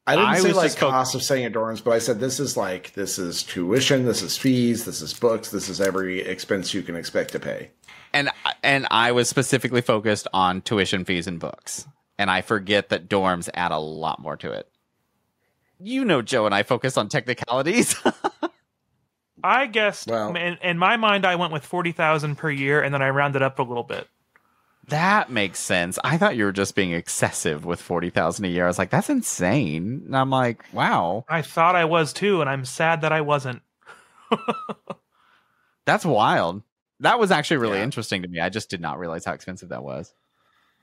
didn't say was like just cost of staying at dorms, but I said this is tuition, this is fees, this is books, this is every expense you can expect to pay. And I was specifically focused on tuition, fees, and books. And I forget that dorms add a lot more to it. You know, Joe and I focus on technicalities. I guessed, in my mind, I went with 40,000 per year, and then I rounded up a little bit. That makes sense. I thought you were just being excessive with 40,000 a year. I was like, that's insane. And I'm like, wow. I thought I was too, and I'm sad that I wasn't. That's wild. That was actually really interesting to me. I just did not realize how expensive that was.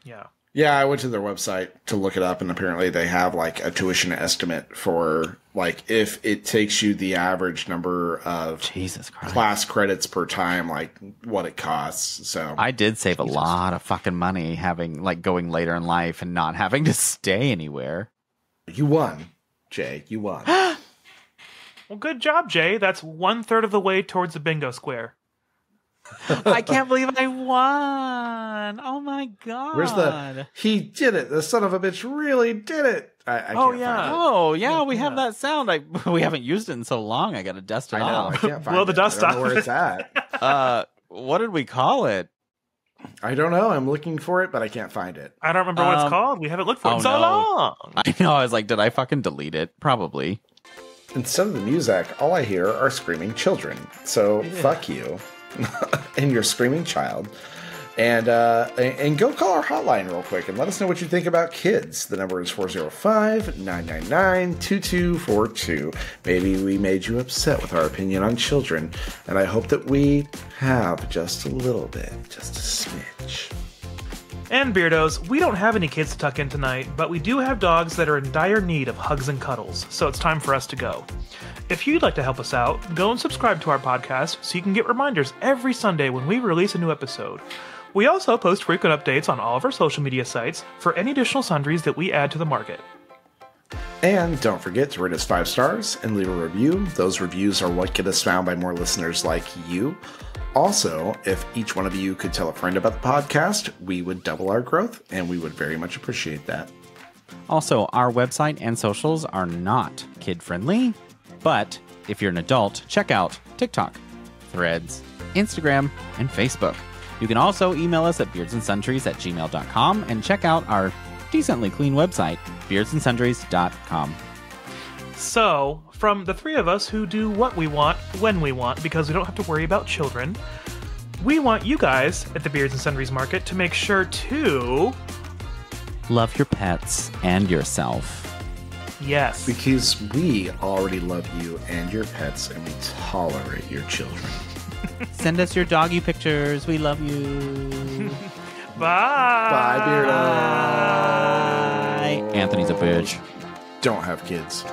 Yeah. Yeah, I went to their website to look it up, and apparently they have like a tuition estimate for like if it takes you the average number of Jesus Christ. class credits per time, like what it costs. So I did save a lot of fucking money having like going later in life and not having to stay anywhere. You won, Jay. You won. Well, good job, Jay. That's 1/3 of the way towards the bingo square. I can't believe I won. Oh my God. Where's the? He did it. The son of a bitch really did it. I can't find it. Oh yeah, we have that sound. We haven't used it in so long. I got to dust it I know. I off. can't find Blow the it. dust I don't know off. where it's at. What did we call it? I don't know. I'm looking for it, but I can't find it. I don't remember what it's called. We haven't looked for it in so no. long. I know. I was like, did I fucking delete it? Probably. Instead of the music, all I hear are screaming children. So fuck you and your screaming child. And go call our hotline real quick and let us know what you think about kids. The number is 405-999-2242. Maybe we made you upset with our opinion on children, and I hope that we have just a little bit, just a smidge. And Beardos, we don't have any kids to tuck in tonight, but we do have dogs that are in dire need of hugs and cuddles, so it's time for us to go. If you'd like to help us out, go and subscribe to our podcast so you can get reminders every Sunday when we release a new episode. We also post frequent updates on all of our social media sites for any additional sundries that we add to the market. And don't forget to rate us 5 stars and leave a review. Those reviews are what get us found by more listeners like you. Also, if each one of you could tell a friend about the podcast, we would double our growth, and we would very much appreciate that. Also, our website and socials are not kid-friendly, but if you're an adult, check out TikTok, Threads, Instagram, and Facebook. You can also email us at beardsandsundries@gmail.com and check out our decently clean website, beardsandsundries.com. So, from the three of us who do what we want, when we want, because we don't have to worry about children, we want you guys at the Beards and Sundries Market to make sure to... love your pets and yourself. Yes. Because we already love you and your pets, and we tolerate your children. Send us your doggy pictures. We love you. Bye. Bye, Beardo. Bye. Anthony's a bitch. Don't have kids.